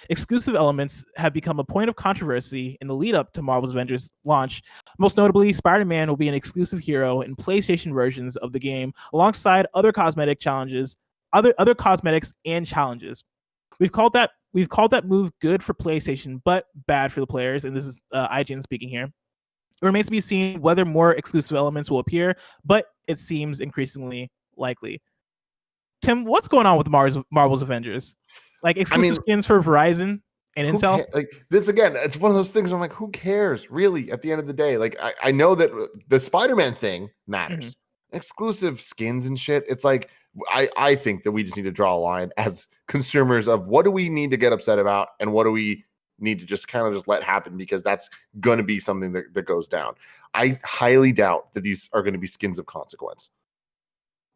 Exclusive elements have become a point of controversy in the lead up to Marvel's Avengers launch. Most notably, Spider-Man will be an exclusive hero in PlayStation versions of the game, alongside other cosmetics and challenges. We've called that move good for PlayStation, but bad for the players. And this is IGN speaking here. It remains to be seen whether more exclusive elements will appear, but it seems increasingly likely. Tim, what's going on with Marvel's Avengers? Like, exclusive skins for Verizon and Intel? Like, this, again, it's one of those things where I'm like, who cares, really, at the end of the day? Like, I know that the Spider-Man thing matters. Exclusive skins and shit, it's like, I think that we just need to draw a line as consumers of what do we need to get upset about and what do we need to just kind of just let happen, because that's going to be something that goes down. I highly doubt that these are going to be skins of consequence.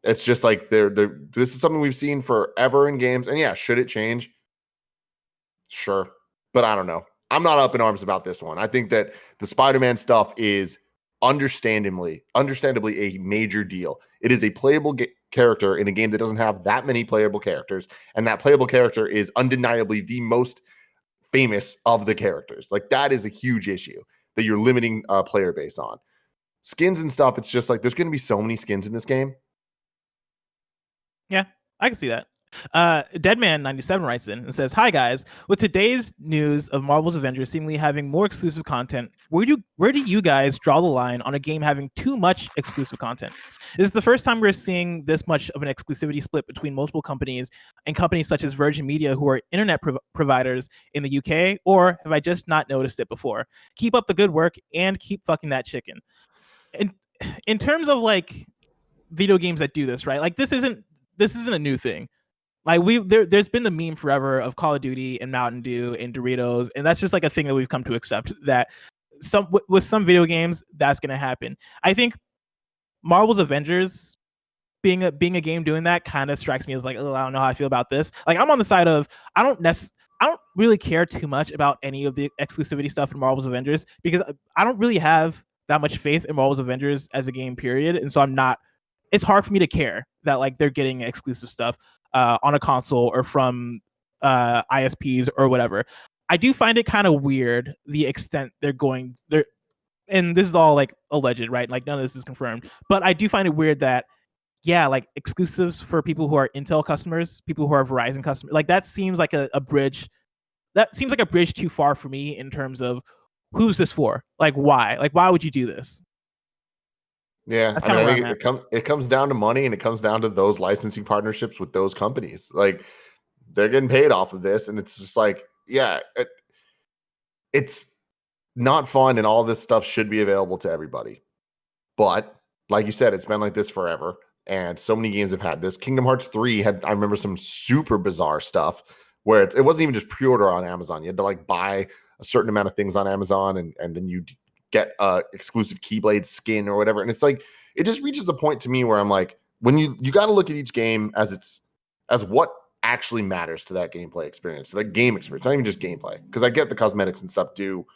It's just like this is something we've seen forever in games. And yeah, should it change? Sure. But I don't know. I'm not up in arms about this one. I think that the Spider-Man stuff is understandably a major deal. It is a playable character in a game that doesn't have that many playable characters. And that playable character is undeniably the most famous of the characters. Like, that is a huge issue that you're limiting player base on. Skins and stuff, it's just like there's going to be so many skins in this game. Yeah, I can see that. Deadman97 writes in and says, "Hi guys, with today's news of Marvel's Avengers seemingly having more exclusive content, where do you guys draw the line on a game having too much exclusive content? Is this the first time we're seeing this much of an exclusivity split between multiple companies and companies such as Virgin Media, who are internet providers in the UK, or have I just not noticed it before? Keep up the good work and keep fucking that chicken." In terms of like video games that do this, right? Like this isn't a new thing. Like there's been the meme forever of Call of Duty and Mountain Dew and Doritos, and that's just like a thing that we've come to accept, that with some video games that's going to happen. I think Marvel's Avengers being a game doing that kind of strikes me as like, oh, I don't know how I feel about this. Like, I'm on the side of I don't really care too much about any of the exclusivity stuff in Marvel's Avengers, because I don't really have that much faith in Marvel's Avengers as a game, period. And so it's hard for me to care that like they're getting exclusive stuff on a console or from ISPs or whatever. I do find it kind of weird the extent they're going there, and this is all like alleged, right? Like none of this is confirmed, but I do find it weird that like exclusives for people who are Intel customers, people who are Verizon customers, like that seems like a bridge. That seems like a bridge too far for me in terms of who's this for? Like why? Like why would you do this? Yeah, I mean, I think it comes down to money, and it comes down to those licensing partnerships with those companies. Like, they're getting paid off of this, and it's just like, yeah, it's not fun, and all this stuff should be available to everybody. But like you said, it's been like this forever, and so many games have had this. Kingdom Hearts 3 I remember some super bizarre stuff where it wasn't even just pre-order on Amazon. You had to like buy a certain amount of things on Amazon, and then you get a exclusive Keyblade skin or whatever. And it's like, it just reaches a point to me where I'm like, when you got to look at each game as what actually matters to that gameplay experience, to that game experience, not even just gameplay. Because I get the cosmetics and stuff do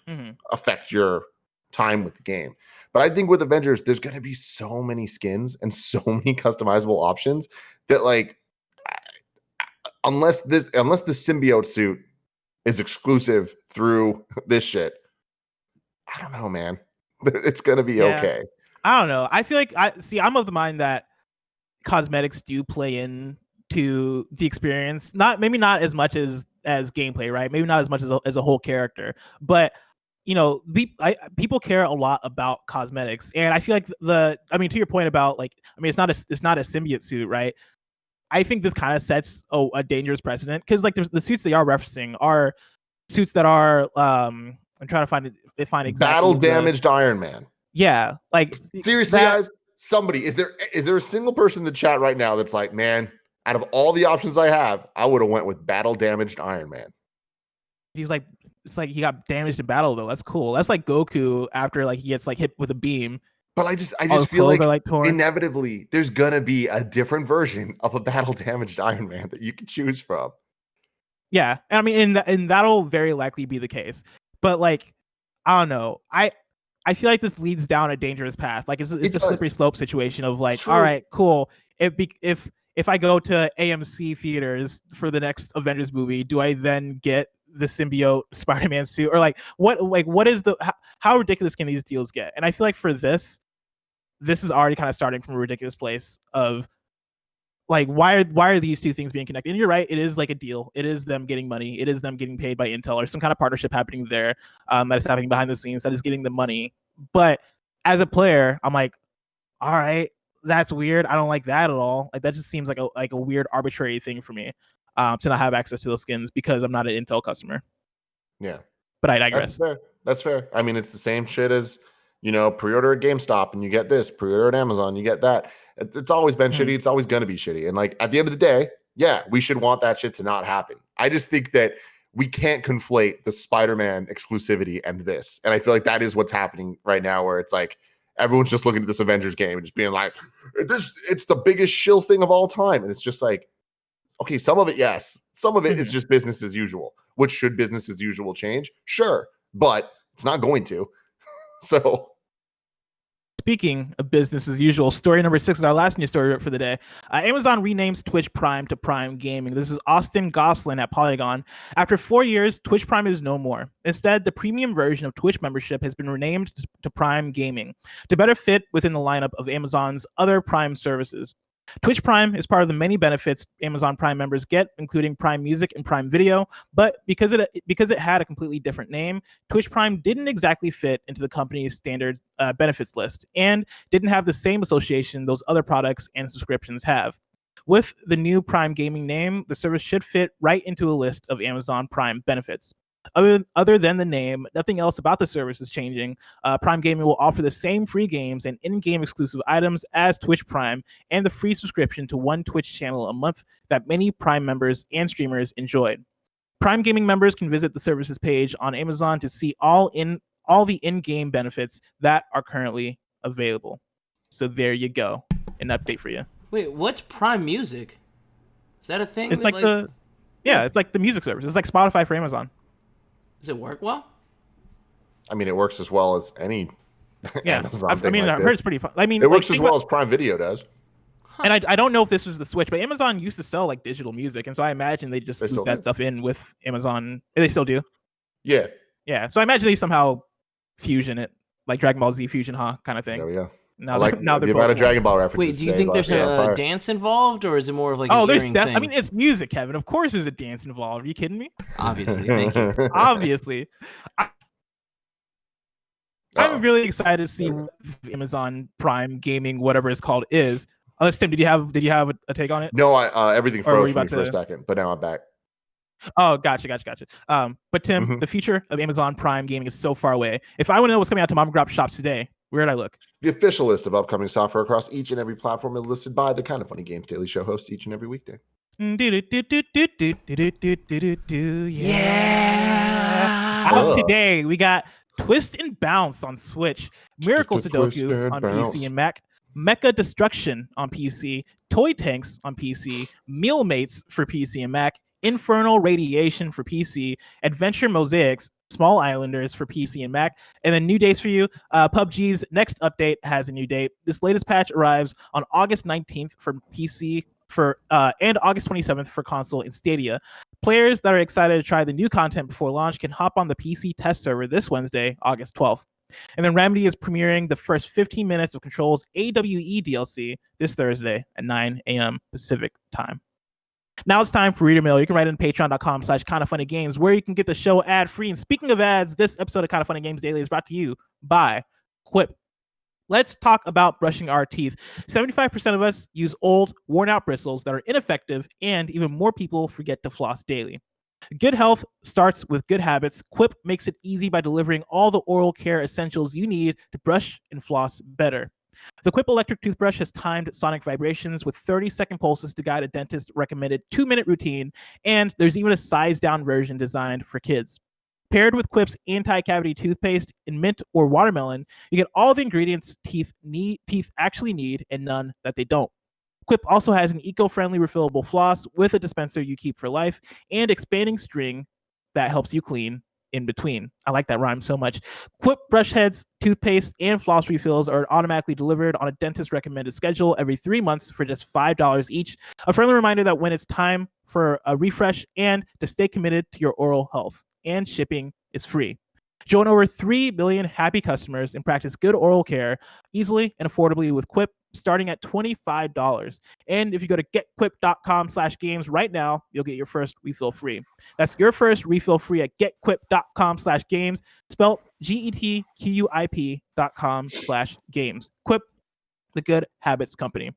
affect your time with the game. But I think with Avengers, there's going to be so many skins and so many customizable options that like, unless the symbiote suit is exclusive through this shit, I don't know, man. It's going to be okay. I don't know. I feel like I'm of the mind that cosmetics do play into the experience. Maybe not as much as gameplay, right? Maybe not as much as a whole character, but you know, people care a lot about cosmetics, and I feel like to your point about like, it's not a symbiote suit, right? I think this kind of sets a dangerous precedent, because like the suits they are referencing are suits that are I'm trying to find exactly battle damaged Iron Man. Yeah, like seriously, guys. Somebody, is there a single person in the chat right now that's like, man, out of all the options I have, I would have went with battle damaged Iron Man. He's like, it's like he got damaged in battle though. That's cool. That's like Goku after like he gets like hit with a beam. But I just feel like inevitably there's gonna be a different version of a battle damaged Iron Man that you can choose from. Yeah, I mean, and that'll very likely be the case. But like, I don't know. I feel like this leads down a dangerous path. Like it's a slippery slope situation of like, all right, cool. If I go to AMC theaters for the next Avengers movie, do I then get the symbiote Spider-Man suit, or like what is how ridiculous can these deals get? And I feel like for this is already kind of starting from a ridiculous place of like, why are these two things being connected? And you're right, it is like a deal. It is them getting money. It is them getting paid by Intel, or some kind of partnership happening there that is happening behind the scenes that is getting the money. But as a player, I'm like, all right, that's weird. I don't like that at all. Like that just seems like a weird arbitrary thing for me to not have access to those skins because I'm not an Intel customer. Yeah, but I digress. That's fair. I mean, it's the same shit as, you know, pre-order at GameStop and you get this, pre-order at Amazon, you get that. It's always been shitty. It's always going to be shitty. And like at the end of the day, yeah, we should want that shit to not happen. I just think that we can't conflate the Spider-Man exclusivity and this. And I feel like that is what's happening right now, where it's like Everyone's just looking at this Avengers game and just being like, it's the biggest shill thing of all time. And it's just like, okay, some of it, yes. Some of it is just business as usual. Which should business as usual change? Sure. But it's not going to. So... Speaking of business as usual, story number 6 is our last news story for the day. Amazon renames Twitch Prime to Prime Gaming. This is Austen Goslin at Polygon. After 4 years, Twitch Prime is no more. Instead, the premium version of Twitch membership has been renamed to Prime Gaming to better fit within the lineup of Amazon's other Prime services. Twitch Prime is part of the many benefits Amazon Prime members get, including Prime Music and Prime Video, but because it had a completely different name, Twitch Prime didn't exactly fit into the company's standard benefits list and didn't have the same association those other products and subscriptions have. With the new Prime Gaming name, the service should fit right into a list of Amazon Prime benefits. Other than the name, nothing else about the service is changing. Prime Gaming will offer the same free games and in-game exclusive items as Twitch Prime and the free subscription to one Twitch channel a month that many Prime members and streamers enjoyed. Prime Gaming members can visit the services page on Amazon to see all the in-game benefits that are currently available. So there you go. An update for you. Wait, what's Prime Music? Is that a thing? It's it's like the music service. It's like Spotify for Amazon. Does it work well? I mean, it works as well as any Amazon thing. I mean, I've heard it's pretty fun. I mean, it works as well as Prime Video does. And I don't know if this is the switch, but Amazon used to sell like digital music, and so I imagine they just loop that stuff in with Amazon. They still do. Yeah. Yeah. So I imagine they somehow fusion it, like Dragon Ball Z fusion, kind of thing. There we go. Now the amount of Dragon Ball references. Wait, do you think there's a dance involved, or is it more of like there's thing? I mean, it's music, Kevin. Of course, there's a dance involved. Are you kidding me? Obviously, thank you. Obviously, I'm really excited to see what Amazon Prime Gaming, whatever it's called, is. Tim, did you have a take on it? No, everything froze for me for a second, but now I'm back. Oh, gotcha. But Tim, the future of Amazon Prime Gaming is so far away. If I want to know what's coming out to mom and grop shops today, where did I look? The official list of upcoming software across each and every platform is listed by the Kind of Funny Games Daily Show host each and every weekday. Yeah. Out today, we got Twist and Bounce on Switch, Miracle Sudoku on PC and Mac, Mecha Destruction on PC, Toy Tanks on PC, Meal Mates for PC and Mac, Infernal Radiation for PC, Adventure Mosaics, Small Islanders for PC and Mac, and then new dates for you. PUBG's next update has a new date. This latest patch arrives on August 19th for PC and August 27th for console and Stadia. Players that are excited to try the new content before launch can hop on the PC test server this Wednesday, August 12th. And then Remedy is premiering the first 15 minutes of Control's AWE DLC this Thursday at 9 a.m. Pacific time. Now it's time for Reader Mail. You can write in patreon.com/kindoffunnygames, where you can get the show ad-free. And speaking of ads, this episode of Kind of Funny Games Daily is brought to you by Quip. Let's talk about brushing our teeth. 75% of us use old, worn-out bristles that are ineffective, and even more people forget to floss daily. Good health starts with good habits. Quip makes it easy by delivering all the oral care essentials you need to brush and floss better. The Quip electric toothbrush has timed sonic vibrations with 30-second pulses to guide a dentist-recommended 2-minute routine, and there's even a sized-down version designed for kids. Paired with Quip's anti-cavity toothpaste in mint or watermelon, you get all the ingredients teeth actually need and none that they don't. Quip also has an eco-friendly refillable floss with a dispenser you keep for life and expanding string that helps you clean in between. I like that rhyme so much. Quip brush heads, toothpaste, and floss refills are automatically delivered on a dentist recommended schedule every 3 months for just $5 each. A friendly reminder that when it's time for a refresh and to stay committed to your oral health. And shipping is free. Join over 3 million happy customers and practice good oral care easily and affordably with Quip, starting at $25. And if you go to getquip.com/games right now, you'll get your first refill free. That's your first refill free at getquip.com/games, spelled GETQUIP.com/games. Quip, the good habits company.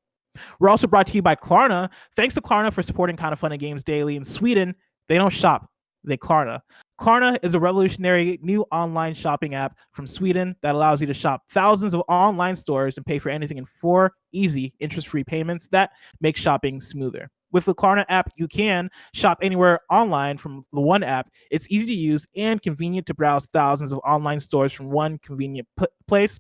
We're also brought to you by KLARNA. Thanks to KLARNA for supporting Kind of Funny Games Daily. In Sweden, they don't shop, they KLARNA. KLARNA is a revolutionary new online shopping app from Sweden that allows you to shop thousands of online stores and pay for anything in 4 easy interest-free payments that make shopping smoother. With the KLARNA app, you can shop anywhere online from the one app. It's easy to use and convenient to browse thousands of online stores from one convenient place.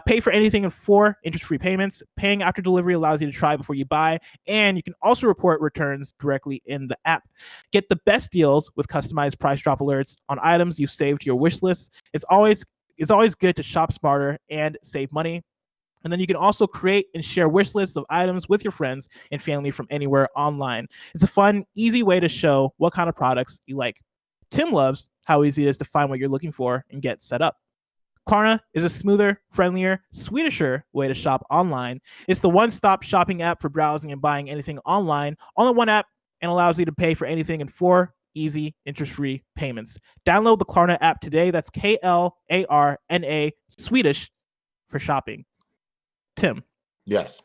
Pay for anything in 4 interest-free payments. Paying after delivery allows you to try before you buy, and you can also report returns directly in the app. Get the best deals with customized price drop alerts on items you've saved to your wish list. It's always good to shop smarter and save money. And then you can also create and share wish lists of items with your friends and family from anywhere online. It's a fun, easy way to show what kind of products you like. Tim loves how easy it is to find what you're looking for and get set up. KLARNA is a smoother, friendlier, Swedisher way to shop online. It's the one-stop shopping app for browsing and buying anything online, all in one app, and allows you to pay for anything in 4 easy, interest-free payments. Download the KLARNA app today. That's KLARNA, Swedish for shopping. Tim. Yes.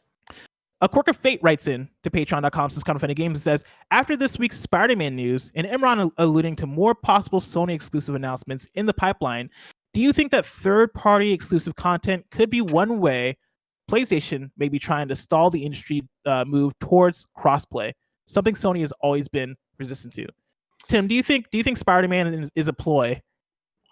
A Quirk of Fate writes in to patreon.com/KindofFunnyGames and says, after this week's Spider-Man news and Imran alluding to more possible Sony exclusive announcements in the pipeline, do you think that third-party exclusive content could be one way PlayStation may be trying to stall the industry move towards crossplay, something Sony has always been resistant to? Tim, do you think Spider-Man is a ploy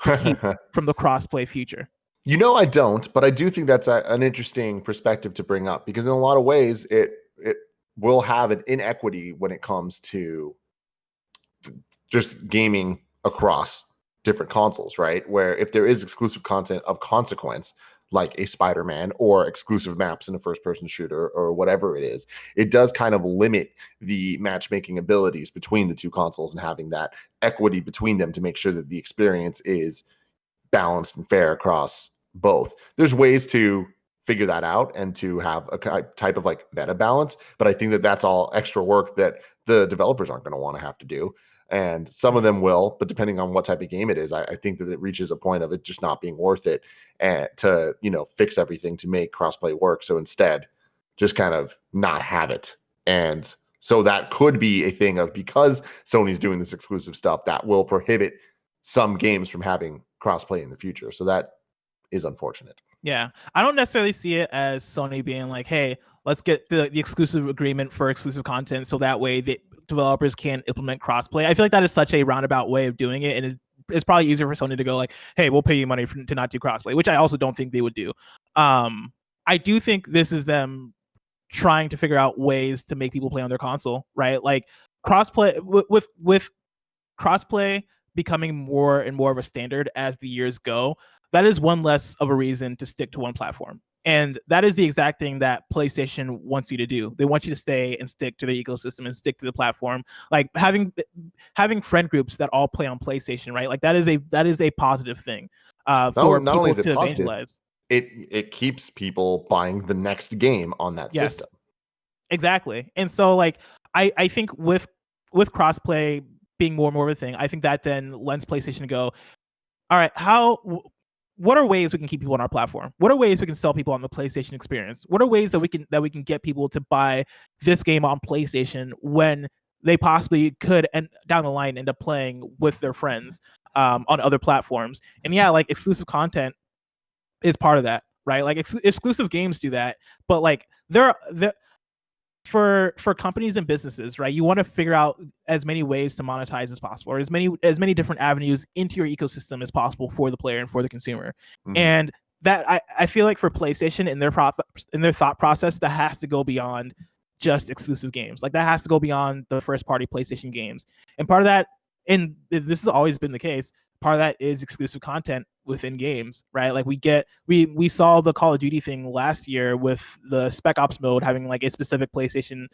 to keep from the crossplay future? I don't, but I do think that's an interesting perspective to bring up, because in a lot of ways it will have an inequity when it comes to just gaming across different consoles, right? Where if there is exclusive content of consequence, like a Spider-Man or exclusive maps in a first-person shooter or whatever it is, it does kind of limit the matchmaking abilities between the two consoles and having that equity between them to make sure that the experience is balanced and fair across both. There's ways to figure that out and to have a type of like meta balance, but I think that that's all extra work that the developers aren't going to want to have to do. And some of them will, but depending on what type of game it is, I think that it reaches a point of it just not being worth it and to, fix everything to make crossplay work. So instead, just kind of not have it. And so that could be a thing of, because Sony's doing this exclusive stuff, that will prohibit some games from having crossplay in the future. So that is unfortunate. Yeah. I don't necessarily see it as Sony being like, hey, let's get the exclusive agreement for exclusive content so that way the developers can implement crossplay. I feel like that is such a roundabout way of doing it, and it's probably easier for Sony to go like, hey, we'll pay you money to not do crossplay, which I also don't think they would do. I do think this is them trying to figure out ways to make people play on their console, right? Like crossplay with crossplay becoming more and more of a standard as the years go, that is one less of a reason to stick to one platform. And that is the exact thing that PlayStation wants you to do. They want you to stay and stick to the ecosystem and stick to the platform. Like having friend groups that all play on PlayStation, right? Like that is a positive thing for people to evangelize. It keeps people buying the next game on that system. Exactly. And so like I think with crossplay being more and more of a thing, I think that then lends PlayStation to go, all right, what are ways we can keep people on our platform? What are ways we can sell people on the PlayStation experience? What are ways that we can get people to buy this game on PlayStation when they possibly could down the line end up playing with their friends on other platforms? And yeah, like exclusive content is part of that, right? Like exclusive games do that, but like for companies and businesses, right? You want to figure out as many ways to monetize as possible, or as many different avenues into your ecosystem as possible for the player and for the consumer. Mm-hmm. And that I feel like for PlayStation in their thought process, that has to go beyond just exclusive games. Like that has to go beyond the first party PlayStation games. And part of that, and this has always been the case, part of that is exclusive content within games, right? Like we saw the Call of Duty thing last year with the Spec Ops mode having like a specific PlayStation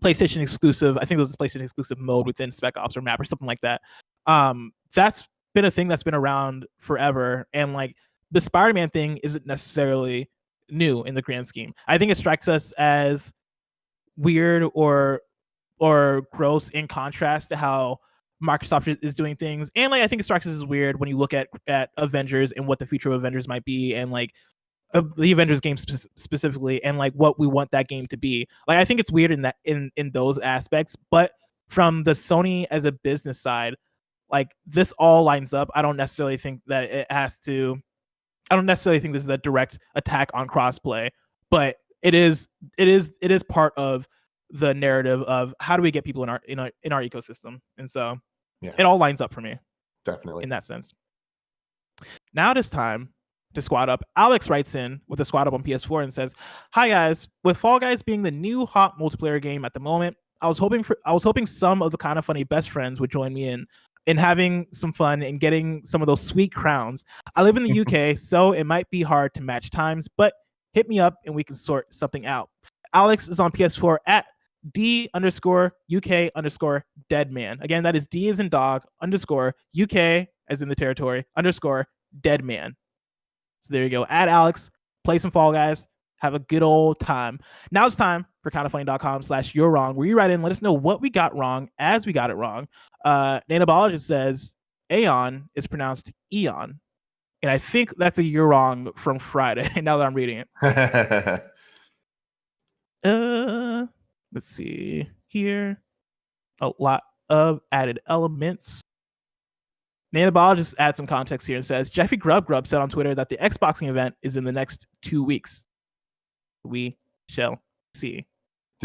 exclusive. I think it was a PlayStation exclusive mode within Spec Ops or map or something like that. That's been a thing that's been around forever, and like the Spider-Man thing isn't necessarily new in the grand scheme. I think it strikes us as weird or gross in contrast to how Microsoft is doing things, and like I think it strikes us as weird when you look at Avengers and what the future of Avengers might be, and like the Avengers game specifically, and like what we want that game to be. Like I think it's weird in those aspects, but from the Sony as a business side, like this all lines up. I don't necessarily think this is a direct attack on crossplay, but it is part of the narrative of how do we get people in our ecosystem. And so it all lines up for me. Definitely. In that sense. Now it is time to Squad Up. Alex writes in with a Squad Up on PS4 and says, "Hi guys, with Fall Guys being the new hot multiplayer game at the moment, I was hoping some of the Kind of Funny best friends would join me in having some fun and getting some of those sweet crowns. I live in the UK, so it might be hard to match times, but hit me up and we can sort something out." Alex is on PS4 at D_UK_deadman. Again, that is D as in dog _UK as in the territory _deadman. So there you go. Add Alex, play some Fall Guys, have a good old time. Now it's time for kindoffunny.com/you're wrong, where you write in, let us know what we got wrong as we got it wrong. Nano Biologist says Aeon is pronounced Eon. And I think that's a you're wrong from Friday, now that I'm reading it. Let's see here. A lot of added elements. Nano Biologist adds some context here and says Jeffy Grub said on Twitter that the Xboxing event is in the next 2 weeks. We shall see.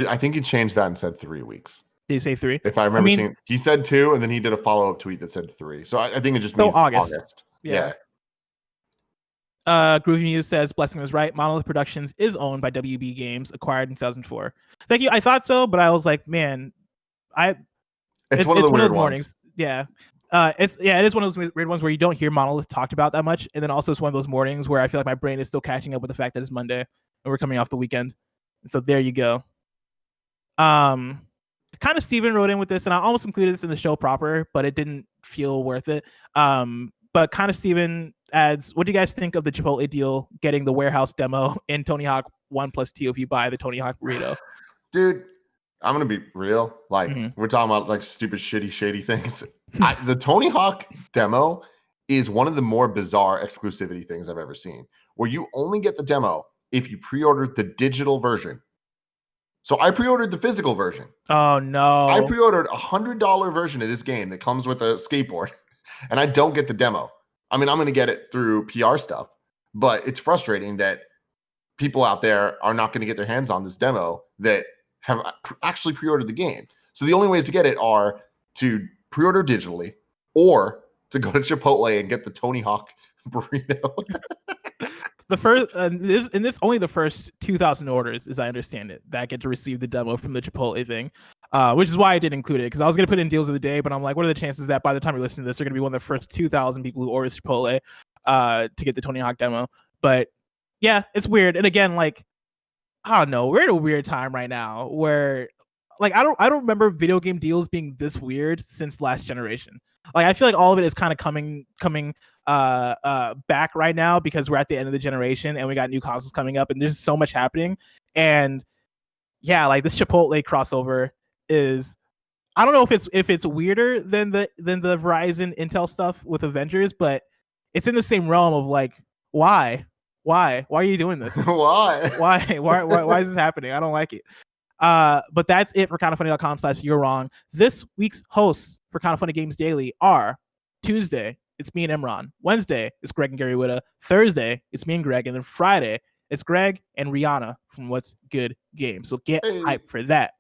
I think he changed that and said 3 weeks. Did he say 3? If I remember seeing, he said 2, and then he did a follow-up tweet that said 3. So I think it just means August. Yeah. Groovy Muse says Blessing was right. Monolith Productions is owned by WB Games, acquired in 2004. Thank you. I thought so, but I was like, man, it's one of the weird mornings. Yeah. It is one of those weird ones where you don't hear Monolith talked about that much, and then also it's one of those mornings where I feel like my brain is still catching up with the fact that it's Monday and we're coming off the weekend. So there you go. Kind of Steven wrote in with this, and I almost included this in the show proper, but it didn't feel worth it. But kind of Steven adds, what do you guys think of the Chipotle deal getting the warehouse demo in Tony Hawk 1+2 if you buy the Tony Hawk burrito? Dude, I'm going to be real. Like, we're talking about like stupid, shady things. The Tony Hawk demo is one of the more bizarre exclusivity things I've ever seen, where you only get the demo if you pre-ordered the digital version. So I pre-ordered the physical version. Oh, no. I pre-ordered a $100 version of this game that comes with a skateboard, and I don't get the demo. I mean, I'm going to get it through PR stuff, but it's frustrating that people out there are not going to get their hands on this demo that have actually pre-ordered the game. So the only ways to get it are to pre-order digitally or to go to Chipotle and get the Tony Hawk burrito. The first only the first 2,000 orders, as I understand it, that get to receive the demo from the Chipotle thing, which is why I did include it, because I was going to put in deals of the day, but I'm like, what are the chances that by the time you're listening to this, they're going to be one of the first 2,000 people who orders Chipotle to get the Tony Hawk demo? But yeah, it's weird. And again, like, I don't know, we're in a weird time right now where, like, I don't remember video game deals being this weird since last generation. Like, I feel like all of it is kind of coming back right now because we're at the end of the generation and we got new consoles coming up and there's so much happening. And yeah, like this Chipotle crossover is, I don't know if it's weirder than the Verizon Intel stuff with Avengers, but it's in the same realm of like, why are you doing this? why is this happening? I don't like it. But that's it for kindoffunny.com/you're wrong. This week's hosts for Kind of Funny Games Daily are Tuesday, it's me and Imran. Wednesday, it's Greg and Gary Witta. Thursday, it's me and Greg. And then Friday, it's Greg and Rihanna from What's Good Games. So get hyped for that.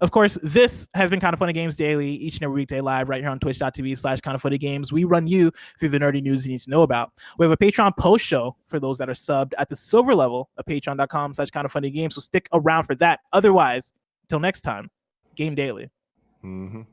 Of course, this has been Kind of Funny Games Daily, each and every weekday live right here on twitch.tv/kindoffunnygames. We run you through the nerdy news you need to know about. We have a Patreon post show for those that are subbed at the silver level of patreon.com/kindoffunnygames. So stick around for that. Otherwise, until next time, Game Daily. Mm-hmm.